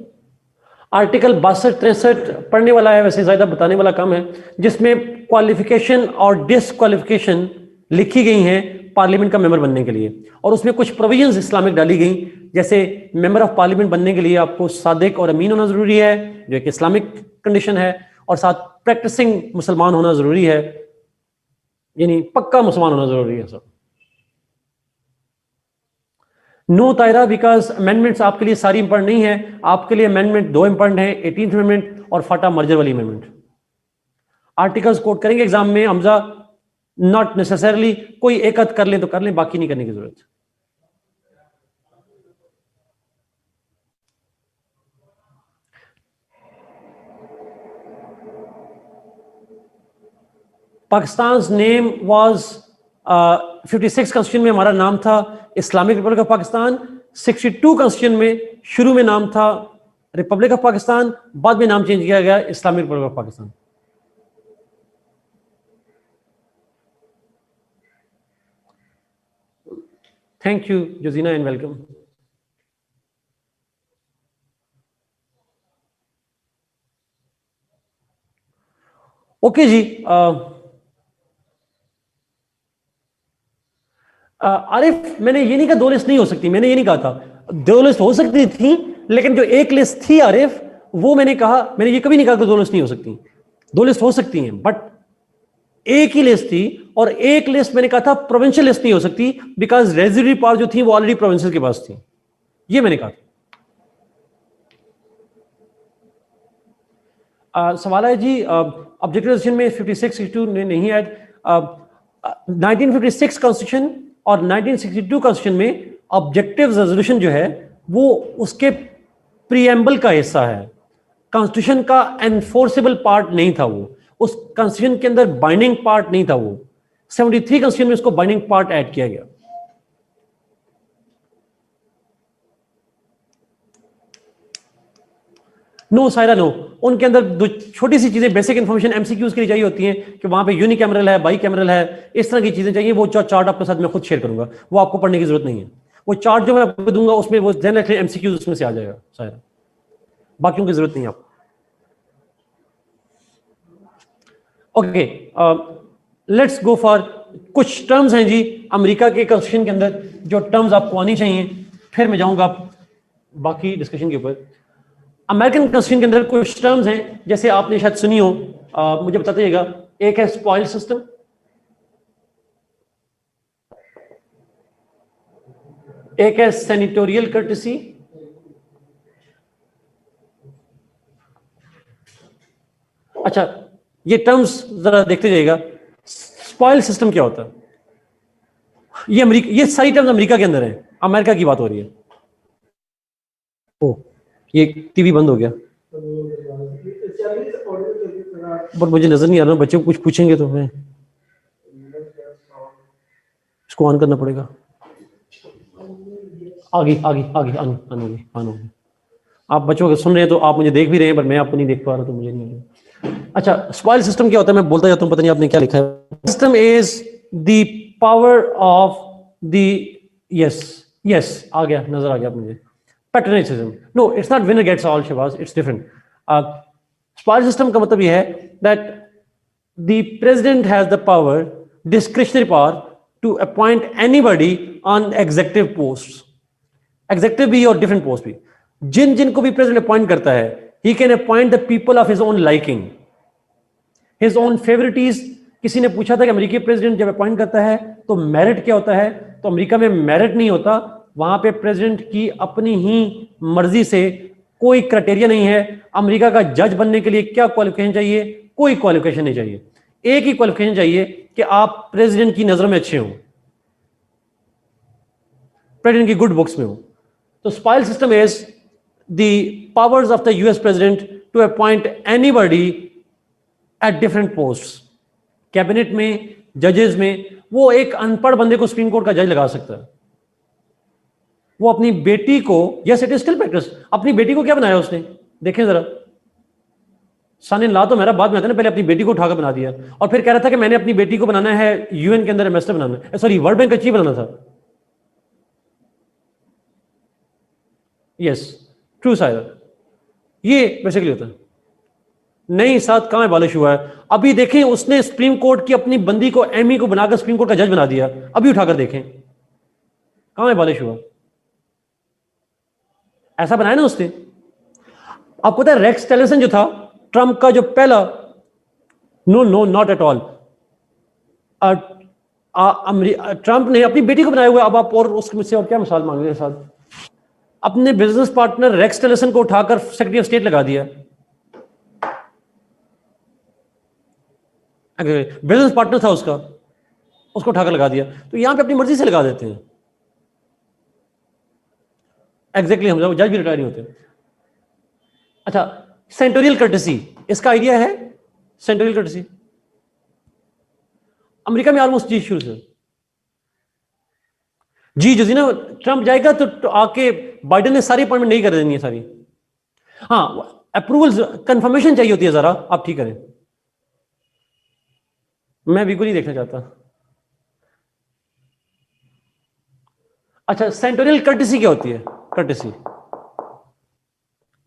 आर्टिकल 62-63 पढ़ने वाला है, वैसे ज्यादा बताने वाला कम है, जिसमें क्वालिफिकेशन और डिसक्वालिफिकेशन लिखी गई हैं पार्लियामेंट का मेंबर बनने के लिए, और उसमें कुछ प्रोविजंस इस्लामिक डाली गई, जैसे मेंबर ऑफ पार्लियामेंट बनने के लिए आपको सादिक और अमीन होना जरूरी है, जो एक इस्लामिक कंडीशन है, और साथ प्रैक्टिसिंग मुसलमान होना जरूरी है, यानी पक्का मुसलमान होना जरूरी है सब। नो तायरा, बिकॉज अमेंडमेंट्स आपके लिए सारी इंपॉर्टेंट नहीं है, आपके लिए अमेंडमेंट 2 इंपॉर्टेंट है, 18th अमेंडमेंट और फाटा मर्जर वाली अमेंडमेंट। आर्टिकल्स कोट करेंगे एग्जाम में हमजा, नॉट नेसेसरली, कोई एक हद कर ले तो कर ले, बाकी नहीं करने की जरूरत। पाकिस्तान नेम वाज 56 कॉन्स्टिट्यूशन में हमारा नाम था Islamic republic of Pakistan, 62 constitution में शुरू में नाम था रिपब्लिक ऑफ पाकिस्तान, बाद में नाम चेंज किया गया Islamic republic of Pakistan. Thank you Jazeena and welcome. Okay जी, आरिफ, मैंने ये नहीं कहा 2 लिस्ट नहीं हो सकती, मैंने ये नहीं कहा था 2 लिस्ट हो सकती थी, लेकिन जो एक लिस्ट थी आरिफ, वो मैंने कहा, मैंने ये कभी नहीं कहा कि 2 लिस्ट नहीं हो सकती। 2 लिस्ट हो सकती हैं, बट एक ही लिस्ट थी, और एक लिस्ट मैंने कहा था प्रोविंशियल लिस्ट नहीं हो सकती, बिकॉज रेजिडरी पावर जो थी वो ऑलरेडी प्रोविंसेस के पास थी, ये मैंने कहा था। सवाल है जी, ऑब्जेक्टिव रेजोल्यूशन में 56-62 ने नहीं ऐड, 1956 कॉन्स्टिट्यूशन और 1962 कॉन्स्टिट्यूशन में ऑब्जेक्टिव रेजोल्यूशन जो है वो उसके प्रीएम्बल का हिस्सा है, कॉन्स्टिट्यूशन का एनफोर्सेबल पार्ट नहीं था, वो उस कॉन्स्टिट्यूशन के अंदर बाइंडिंग पार्ट नहीं था वो। 73 कॉन्स्टिट्यूशन में उसको बाइंडिंग पार्ट ऐड किया गया। नो सायरा, नो, उनके अंदर दो छोटी सी चीजें बेसिक इन्फॉर्मेशन एमसीक्यूज के लिए चाहिए होती हैं कि वहां पे यूनिकैमरल है, बाई कैमरल है, इस तरह की चीजें चाहिए, वो चार्ट आपके साथ मैं खुद शेयर करूंगा, वो आपको पढ़ने की जरूरत नहीं है, वो चार्ट जो मैं आपको दूंगा उसमें वो ध्यान रखें एमसीक्यू उसमें से आ जाएगा शायद, बाकियों की जरूरत नहीं है आपको। ओके, लेट्स गो फॉर कुछ टर्म्स हैं जी अमेरिका के कॉन्स्टिट्यूशन के अंदर जो टर्म्स आपको आनी चाहिए, फिर मैं जाऊंगा बाकी डिस्कशन के ऊपर। अमेरिकन कॉन्स्टिट्यूशन के अंदर कुछ टर्म्स हैं जैसे आपने शायद सुनी हो, मुझे बताते जाइएगा। एक है स्पॉइल सिस्टम, एक है सेनेटोरियल कर्टेसी, अच्छा ये टर्म्स जरा देखते जाइएगा। स्पॉइल सिस्टम क्या होता है? ये अमेरिका, ये सारी टर्म्स अमेरिका के अंदर है, अमेरिका की बात हो रही है। ओ ये टीवी बंद हो गया, पर मुझे नजर नहीं आ रहा, बच्चे को कुछ पूछेंगे तो मैं इसको ऑन करना पड़ेगा। आगे आगे आगे आगे आगे आगे, आप बच्चों को सुन रहे हैं तो आप मुझे देख भी रहे हैं, पर मैं आपको नहीं देख पा रहा तो मुझे नहीं। अच्छा स्पॉइल सिस्टम क्या होता है मैं बोलता जाता हूं, पता नहीं आपने क्या लिखा है। System is the power of the, yes yes आ गया, नजर आ गया मुझे, paternalism. No it's not winner gets all Shahbaz, it's different. Spoil system का मतलब यह है that the president has the power, discretionary power to appoint anybody on executive post, executive भी और डिफरेंट पोस्ट भी। जिन जिनको भी प्रेसिडेंट अपॉइंट करता है, he can appoint the people of his own liking, his own favourites. किसी ने पूछा था कि अमेरिकी प्रेसिडेंट जब अपॉइंट करता है तो मेरिट क्या होता है, तो अमेरिका में मेरिट नहीं होता, वहां पे प्रेसिडेंट की अपनी ही मर्जी से, कोई क्राइटेरिया नहीं है। अमेरिका का जज बनने के लिए क्या क्वालिफिकेशन चाहिए? कोई क्वालिफिकेशन नहीं चाहिए, एक ही क्वालिफिकेशन चाहिए कि आप प्रेसिडेंट की नजर में अच्छे हो, प्रेसिडेंट की गुड बुक्स में हो। तो spoil system is the powers of the US president to appoint anybody at different posts, cabinet में, जजेस में। वो एक अनपढ़ बंदे को सुप्रीम कोर्ट का जज लगा सकता है। वो अपनी बेटी को, yes it is still practice, अपनी बेटी को क्या बनाया उसने, देखें जरा, सन इन लॉ तो मेरा बाद में आता है ना, पहले अपनी बेटी को उठाकर बना दिया और फिर कह रहा था कि मैंने अपनी बेटी को बनाना है यूएन के अंदर एम्बेसडर बनाना है, सॉरी वर्ल्ड बैंक का चीफ बनाना था। यस ट्रू साइड, ये बेसिकली होता है। नहीं साथ कहां है बालिश हुआ है, अभी देखें उसने सुप्रीम कोर्ट की अपनी बंदी को, एमी को बनाकर सुप्रीम कोर्ट का जज बना दिया, अभी उठाकर देखें कहां है बालिश हुआ। ऐसा बनाया ना उसने। आपको पता है रेक्स टिलरसन जो था ट्रंप का जो पहला, no no not at all, Trump ने अपनी बेटी को बनाया हुआ। अब आप और उसके मुझसे और क्या मिसाल मांग रहे हैं साथ, अपने बिजनेस पार्टनर रेक्स टिलरसन को उठाकर सेक्रेटरी ऑफ स्टेट लगा दिया, बिजनेस पार्टनर था उसका, उसको उठाकर लगा दिया। तो यहां पे अपनी मर्जी से लगा देते हैं। एग्जैक्टली हम जज भी रिटायर नहीं होते। अच्छा सेंटोरियल कर्टेसी, इसका आइडिया है सेंटोरियल कर्टेसी अमेरिका में ऑलमोस्ट जी शुरू से जी जो ना ट्रंप जाएगा तो आके बाइडेन ने सारी अपॉइंटमेंट नहीं कर देनी है सारी, हाँ अप्रूवल कंफर्मेशन चाहिए होती है जरा, आप ठीक करें, मैं बिल्कुल नहीं देखना चाहता। अच्छा सेंटोरियल कर्टेसी क्या होती है? कर्टेसी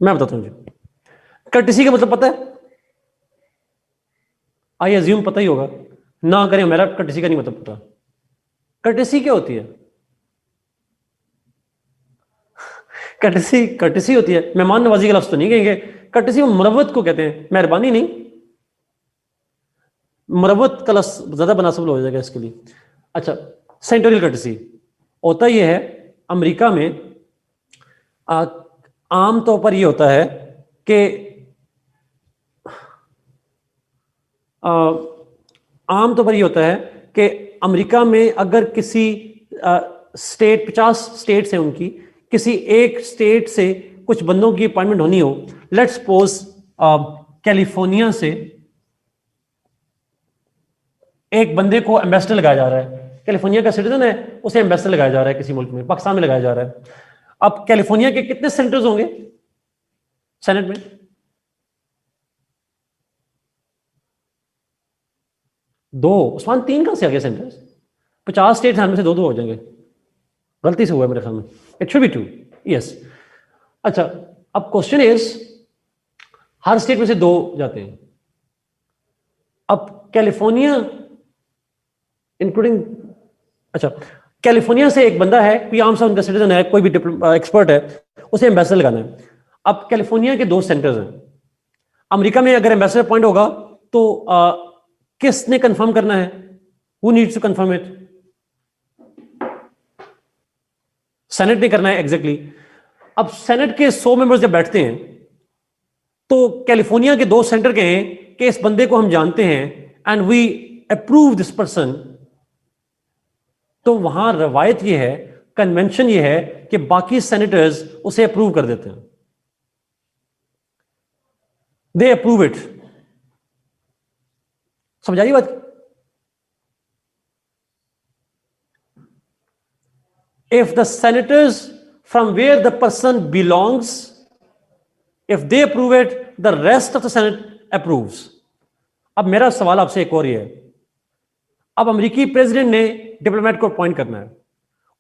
मैं बताता हूं जी, कर्टेसी का मतलब पता है? आई अज्यूम पता ही होगा ना, करें मेरा कर्टेसी का नहीं मतलब पता। कर्टेसी क्या होती है? कर्टेसी कर्टेसी होती है, मेहमान नवाजी का लफ्ज तो नहीं कहेंगे, कर्टेसी मुरव्वत को कहते हैं, मेहरबानी नहीं, मुरव्वत का लफ्ज ज्यादा मुनासिब हो जाएगा इसके लिए। अच्छा सेंटोरियल कर्टेसी होता यह है अमेरिका में, आम तौर पर यह होता है कि आम तौर पर यह होता है कि अमेरिका में अगर किसी स्टेट, 50 स्टेट्स हैं उनकी, किसी एक स्टेट से कुछ बंदों की अपॉइंटमेंट होनी हो, लेट्स सपोज कैलिफोर्निया से एक बंदे को एम्बेसडर लगाया जा रहा है, कैलिफोर्निया का सिटीजन है, उसे एम्बेसडर लगाया जा रहा है किसी मुल्क में, पाकिस्तान में लगाया जा रहा है। अब कैलिफोर्निया के कितने सेनेटर्स होंगे सेनेट में? 2, उस्मान 3 कहां से आ गए सेनेटर्स? 50 स्टेट में से 2-2 हो जाएंगे। गलती से हुआ है मेरे ख्याल में, इट शुड बी 2, यस। अच्छा, अब क्वेश्चन इज, हर स्टेट में से 2 जाते हैं। अब कैलिफोर्निया इंक्लूडिंग, अच्छा, कैलिफोर्निया से एक बंदा है, कोई आम सा उनका सिटीजन है, कोई भी एक्सपर्ट है, उसे एम्बेसडर लगाना है। अब कैलिफोर्निया के 2 सेंटर्स हैं। अमेरिका में अगर एम्बेसडर अपॉइंट होगा तो किसने कंफर्म करना है? Who needs to confirm it? Senate ने करना है, एग्जैक्टली। अब सेनेट के 100 मेंबर्स जब बैठते हैं तो कैलिफोर्निया के 2 सेंटर कहें कि इस बंदे को हम जानते हैं and we approve this person, तो वहां रवायत यह है, कन्वेंशन यह है कि बाकी सेनेटर्स उसे अप्रूव कर देते हैं, दे अप्रूव इट। समझ आई बात? If the senators from where the person belongs, if they approve it, the rest of the senate approves. अब मेरा सवाल आपसे एक और ही है, अब अमेरिकी प्रेसिडेंट ने डिप्लोमेट को अपॉइंट करना है,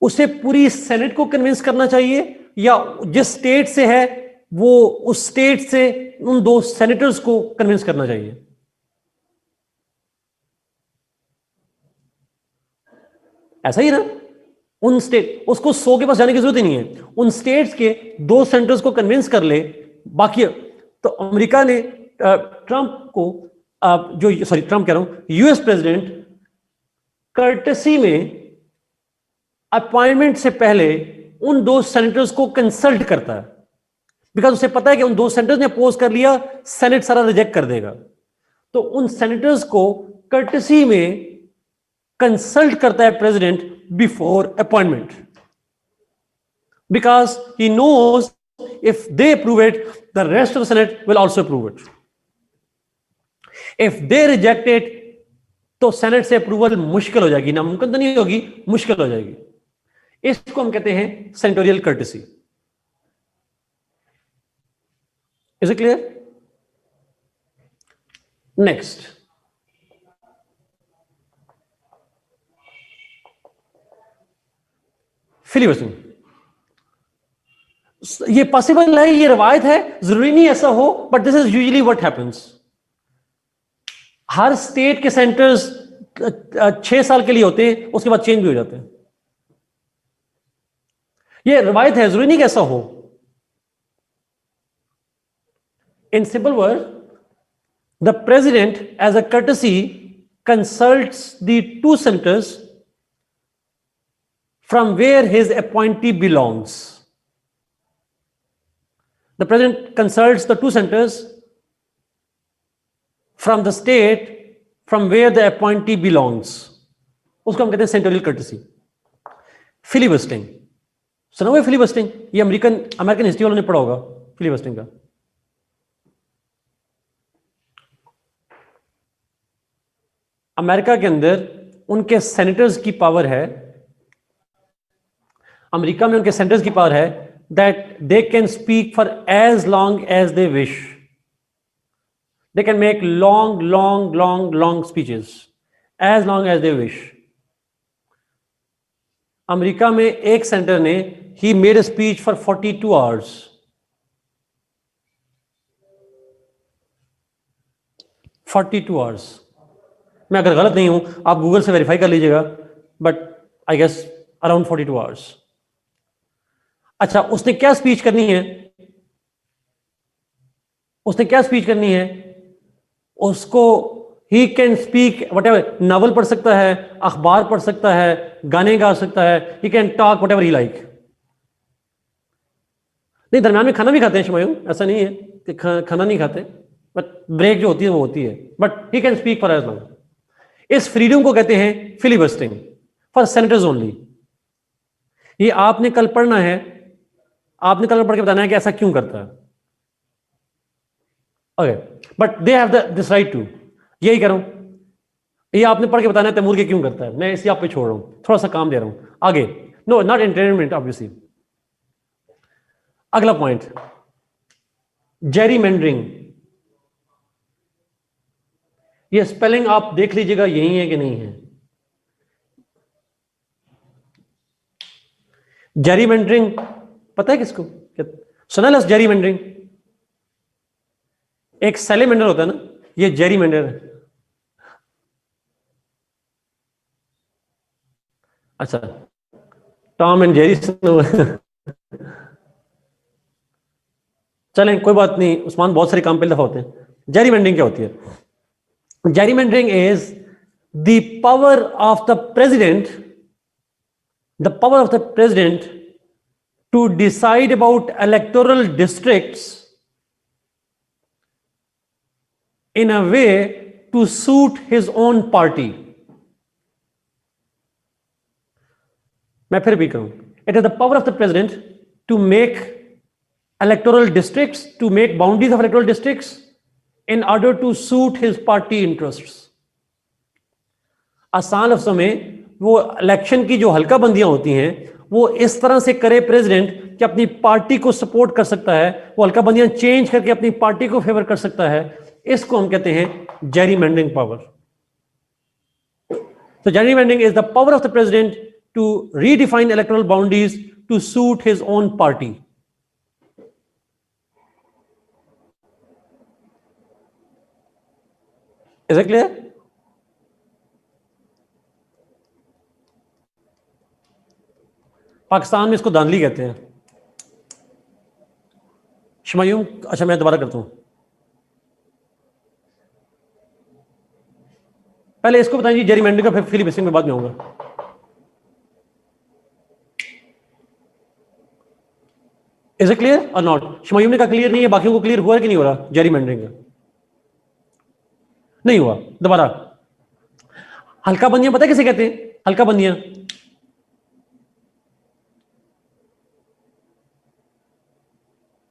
उसे पूरी सेनेट को कन्विंस करना चाहिए या जिस स्टेट से है वो उस स्टेट से उन 2 सेनेटर्स को कन्विंस करना चाहिए? ऐसा ही ना, उन स्टेट, उसको 100 के पास जाने की जरूरत ही नहीं है, उन स्टेट्स के 2 सेनेटर्स को कन्विंस कर ले। बाकी तो अमेरिका ने ट्रंप को, जो सॉरी ट्रंप कह रहा हूं, यूएस प्रेसिडेंट कर्टसी में अपॉइंटमेंट से पहले उन 2 सेनेटर्स को कंसल्ट करता है, बिकॉज उसे पता है कि उन 2 सेनेटर्स ने अपोज कर लिया, सेनेट सारा रिजेक्ट कर देगा, तो उन सेनेटर्स को कर्टसी में कंसल्ट करता है president before appointment, because he knows if they approve it, the rest of the senate will also approve it. If they reject it, तो सेनेट से अप्रूवल मुश्किल हो जाएगी, नामुमकिन तो नहीं होगी, मुश्किल हो जाएगी। इसको हम कहते हैं senatorial courtesy. Is it clear? Next, filibustering. ये पॉसिबल है, ये रवायत है, जरूरी नहीं ऐसा हो, but this is usually what happens. Her state के सेंटर्स 6 साल के लिए होते हैं, उसके बाद चेंज भी हो जाते हैं। ये रवायत है, जरूरी नहीं कि ऐसा हो। In simple word, the president as a courtesy consults the 2 senators from where his appointee belongs. The president consults the 2 senators from the state from where the appointee belongs. उसको हम कहते हैं सेनेटोरियल कर्टेसी। फिलिबस्टरिंग सुना हुआ है? फिलिबस्टरिंग ये अमेरिकन हिस्ट्री वालों ने पढ़ा होगा फिलिबस्टरिंग का। अमेरिका के अंदर उनके सेनेटर्स की पावर है, अमेरिका में उनके सेनेटर्स की पावर है that they can speak for as long as they wish, they can make long long long long speeches as long as they wish. America में एक सेनेटर ने he made a speech for 42 hours. 42 hours. मैं अगर गलत नहीं हूं, आप गूगल से वेरीफाई कर लीजिएगा, but I guess around 42 hours. अच्छा, उसने क्या स्पीच करनी है? उसने क्या स्पीच करनी है? उसको ही can speak what ever, novel पढ़ सकता है, अखबार पढ़ सकता है, गाने गा सकता है, he can talk what ever he like. नहीं, दरम्यान में खाना भी खाते हैं शमायूं, ऐसा नहीं है कि खाना नहीं खाते, बट ब्रेक जो होती है वो होती है, but he can speak for as long. इस फ्रीडम को कहते हैं फिलिबस्टरिंग फॉर सेनेटर्स ओनली। ये आपने कल पढ़ना है, आपने कल पढ़ के बताना है कि ऐसा क्यों करता है। Okay, but they have this right to, यही कह रहा हूं, ये आपने पढ़ के बताना है तैमूर के क्यों करता है। मैं इसे आप पे छोड़ रहा हूं, थोड़ा सा काम दे रहा हूं आगे। No, not entertainment obviously. अगला पॉइंट, जेरीमेंडरिंग। ये स्पेलिंग आप देख लीजिएगा, यही है कि नहीं है। जेरीमेंडरिंग पता है किसको? सुना जेरीमेंडरिंग? एक सैलेमेंडर होता है ना, ये जेरीमेंडर है। अच्छा, टॉम एंड जेरी चलें कोई बात नहीं, उस्मान बहुत सारे काम पहले दफा होते हैं। जेरीमेंडरिंग क्या होती है? Gerrymandering is the power of the president, the power of the president to decide about electoral districts in a way to suit his own party. मैं फिर भी कहूं, it is the power of the president to make electoral districts, to make boundaries of electoral districts in order to suit his party interests. आसान लफ्जों में वो इलेक्शन की जो हल्का बंदियां होती हैं वो इस तरह से करे प्रेसिडेंट कि अपनी पार्टी को सपोर्ट कर सकता है, वो हल्का बंदियां चेंज करके अपनी पार्टी को फेवर कर सकता है। इसको हम कहते हैं जेरीमेंडरिंग power. So gerrymandering is the power of the president to redefine electoral boundaries to suit his own party. Is it clear? Pakistan में इसको धांधली कहते हैं। शमायूम, अच्छा मैं दोबारा करता हूं, पहले इसको बताइए जी जेरीमेंडरिंग का, फिर फिलिबस्टरिंग में बाद में आऊंगा। इज इट क्लियर और नॉट? शमायूम ने कहा क्लियर नहीं है, बाकियों को क्लियर हुआ है कि नहीं हो रहा? जेरीमेंडरिंग का नहीं हुआ, दोबारा। हल्का बंदियां पता है किसे कहते हैं? हल्का बंदियां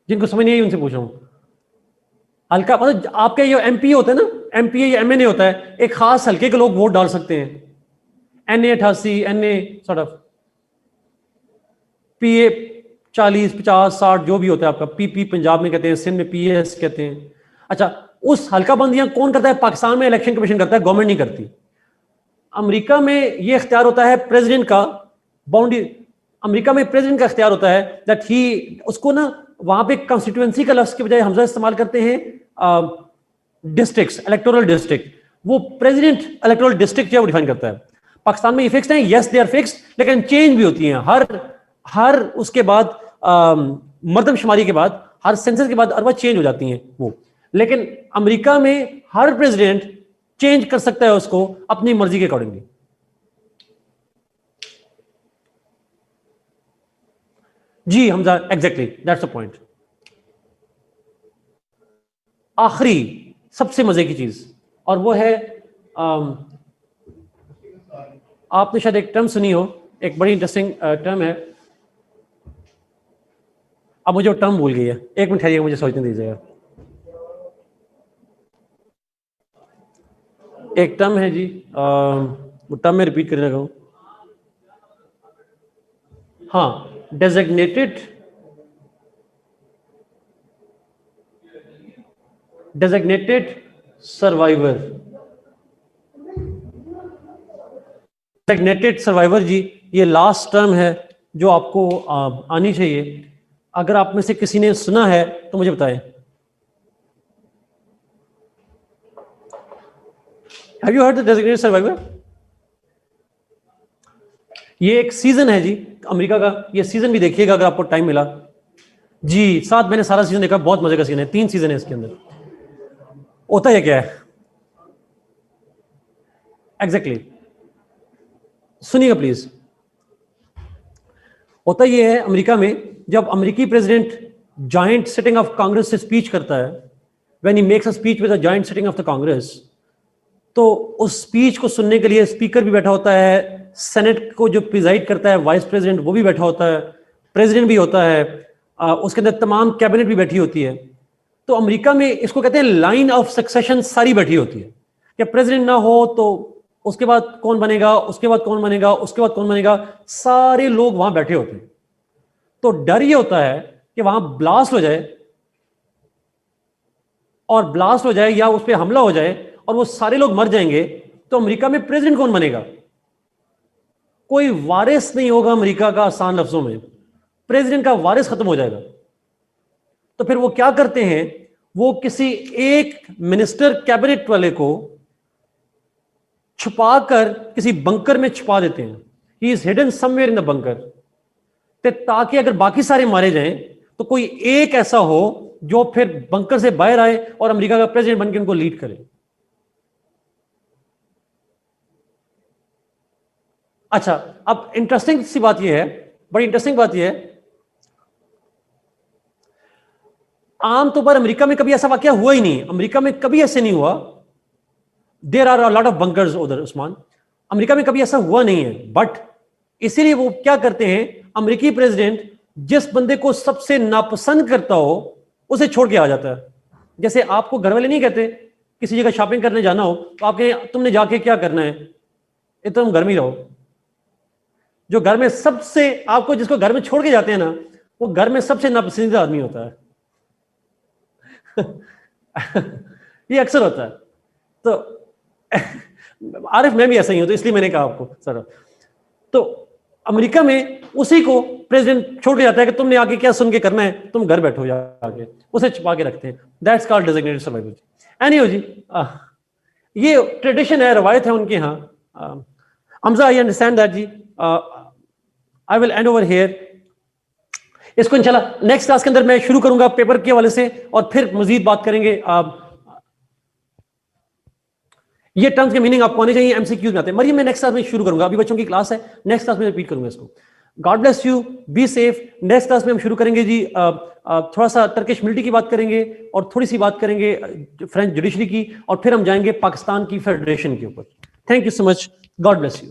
जिनको समझ नहीं आई उनसे पूछा हूं। हल्का मतलब आपके ये एमपी होता है ना, एमपी या एमएनए होता है, एक खास हल्के के लोग वोट डाल सकते हैं। NA 88, NA sort of PA 40, 50, 60 जो भी होता है आपका, पीपी पंजाब में कहते हैं, सिंध में पीएस कहते हैं। अच्छा, उस हल्का बंदियां कौन करता है? पाकिस्तान में इलेक्शन कमीशन करता है, गवर्नमेंट नहीं करती। अमेरिका में ये इख्तियार होता है प्रेसिडेंट का, बाउंड्री अमेरिका में प्रेसिडेंट का इख्तियार होता है दैट ही, उसको ना वहां पे कॉन्स्टिट्यूएंसी का लफ्ज के बजाय हमजा इस्तेमाल करते हैं डिस्ट्रिक्ट्स, इलेक्टोरल डिस्ट्रिक्ट। वो प्रेसिडेंट इलेक्टोरल डिस्ट्रिक्ट जो डिफाइन करता है। पाकिस्तान में ये फिक्स्ड है, यस दे आर फिक्स्ड, लेकिन चेंज भी होती हैं हर उसके बाद मर्दमशुमारी के बाद, हर सेंसस के बाद अरबा चेंज हो जाती हैं वो। लेकिन अमेरिका में हर प्रेसिडेंट चेंज कर सकता है उसको अपनी मर्जी के अकॉर्डिंगली। जी Hamza, exactly that's the point. आखिरी सबसे मजे की चीज, और वो है आपने शायद एक टर्म सुनी हो, एक बड़ी इंटरेस्टिंग टर्म है। अब मुझे वो टर्म भूल गई है, एक मिनट ठहरिएगा, मुझे सोचने दीजिएगा। एक टर्म है जी, वो टर्म में रिपीट करने लगा हूं। हाँ, डेजिग्नेटेड सर्वाइवर। डेजिग्नेटेड सर्वाइवर जी, ये लास्ट टर्म है जो आपको आनी चाहिए। अगर आप में से किसी ने सुना है तो मुझे बताएं। Have you heard the designated survivor? ये एक सीजन है जी अमेरिका का, ये सीजन भी देखिएगा अगर आपको टाइम मिला। जी 7 मैंने सारा सीजन देखा, बहुत मजे का सीजन है, 3 सीजन है इसके अंदर। होता है क्या है एग्जैक्टली सुनिएगा प्लीज। होता ये है अमेरिका में, जब अमेरिकी president joint sitting of Congress से स्पीच करता है, when he makes a speech with the joint sitting of the Congress, तो उस स्पीच को सुनने के लिए स्पीकर भी बैठा होता है, सेनेट को जो प्रिजाइड करता है वाइस प्रेसिडेंट वो भी बैठा होता है, प्रेसिडेंट भी होता है, उसके अंदर तमाम कैबिनेट भी बैठी होती है। तो अमेरिका में इसको कहते हैं लाइन ऑफ सक्सेशन सारी बैठी होती है कि प्रेसिडेंट ना हो तो उसके बाद कौन बनेगा, उसके बाद कौन बनेगा, उसके बाद कौन बनेगा, सारे लोग वहां बैठे होते हैं। तो डर ये होता है कि वहां ब्लास्ट हो जाए, और ब्लास्ट हो जाए या उस पर हमला हो जाए और वो सारे लोग मर जाएंगे, तो अमेरिका में प्रेसिडेंट कौन बनेगा? कोई वारिस नहीं होगा अमेरिका का, आसान लफ्जों में प्रेसिडेंट का वारिस खत्म हो जाएगा। तो फिर वो क्या करते हैं, वो किसी एक मिनिस्टर कैबिनेट वाले को छुपाकर किसी बंकर में छुपा देते हैं। He is hidden somewhere in the bunker, ताकि अगर बाकी सारे मारे जाएं तो कोई एक ऐसा हो जो फिर बंकर से बाहर आए और अमेरिका का प्रेसिडेंट बनकर उनको लीड करे। अच्छा, अब इंटरेस्टिंग सी बात यह है, बड़ी इंटरेस्टिंग बात यह है, आमतौर पर अमेरिका में कभी ऐसा वाकया हुआ ही नहीं। अमेरिका में कभी ऐसे नहीं हुआ। There are a lot of bunkers उधर उस्मान, अमेरिका में कभी ऐसा हुआ नहीं है। बट इसीलिए वो क्या करते हैं, अमेरिकी प्रेसिडेंट जिस बंदे को सबसे नापसंद करता हो उसे छोड़ के आ जाता है। जैसे आपको घर वाले नहीं कहते किसी जगह शॉपिंग करने जाना हो तो आपके तुमने जाके क्या करना है, तुम घर में ही रहो। जो घर में सबसे आपको जिसको घर में छोड़ के जाते हैं ना, वो घर में सबसे नापसंदीदा आदमी होता है। ये अक्सर होता है। तो आरिफ मैं भी ऐसा ही हूं, तो इसलिए मैंने कहा आपको सर। तो अमेरिका में उसी को प्रेसिडेंट छोड़ के जाता है कि तुमने आके क्या सुन के करना है, तुम घर बैठो जाके, उसे छुपा के रखते हैं। That's called designated survival. Anyway जी, ये ट्रेडिशन है, रवायत है उनके यहाँ। हमजा आई अंडरस्टैंड दैट जी। I will end over here. इसको इंशाल्लाह नेक्स्ट क्लास के अंदर मैं शुरू करूंगा पेपर के हवाले से, और फिर मजीद बात करेंगे। ये टर्म्स के मीनिंग आपको आने चाहिए, एमसीक्यूज में आते हैं। मरियम मैं नेक्स्ट क्लास में शुरू करूंगा, अभी बच्चों की क्लास है, नेक्स्ट क्लास में रिपीट करूंगा इसको। God bless you, be safe. Next class में हम शुरू करेंगे जी, थोड़ा सा टर्किश मिलिट्री की बात करेंगे और थोड़ी सी बात करेंगे फ्रेंच जुडिशरी की, और फिर हम जाएंगे पाकिस्तान की फेडरेशन के ऊपर। Thank you so much, God bless you.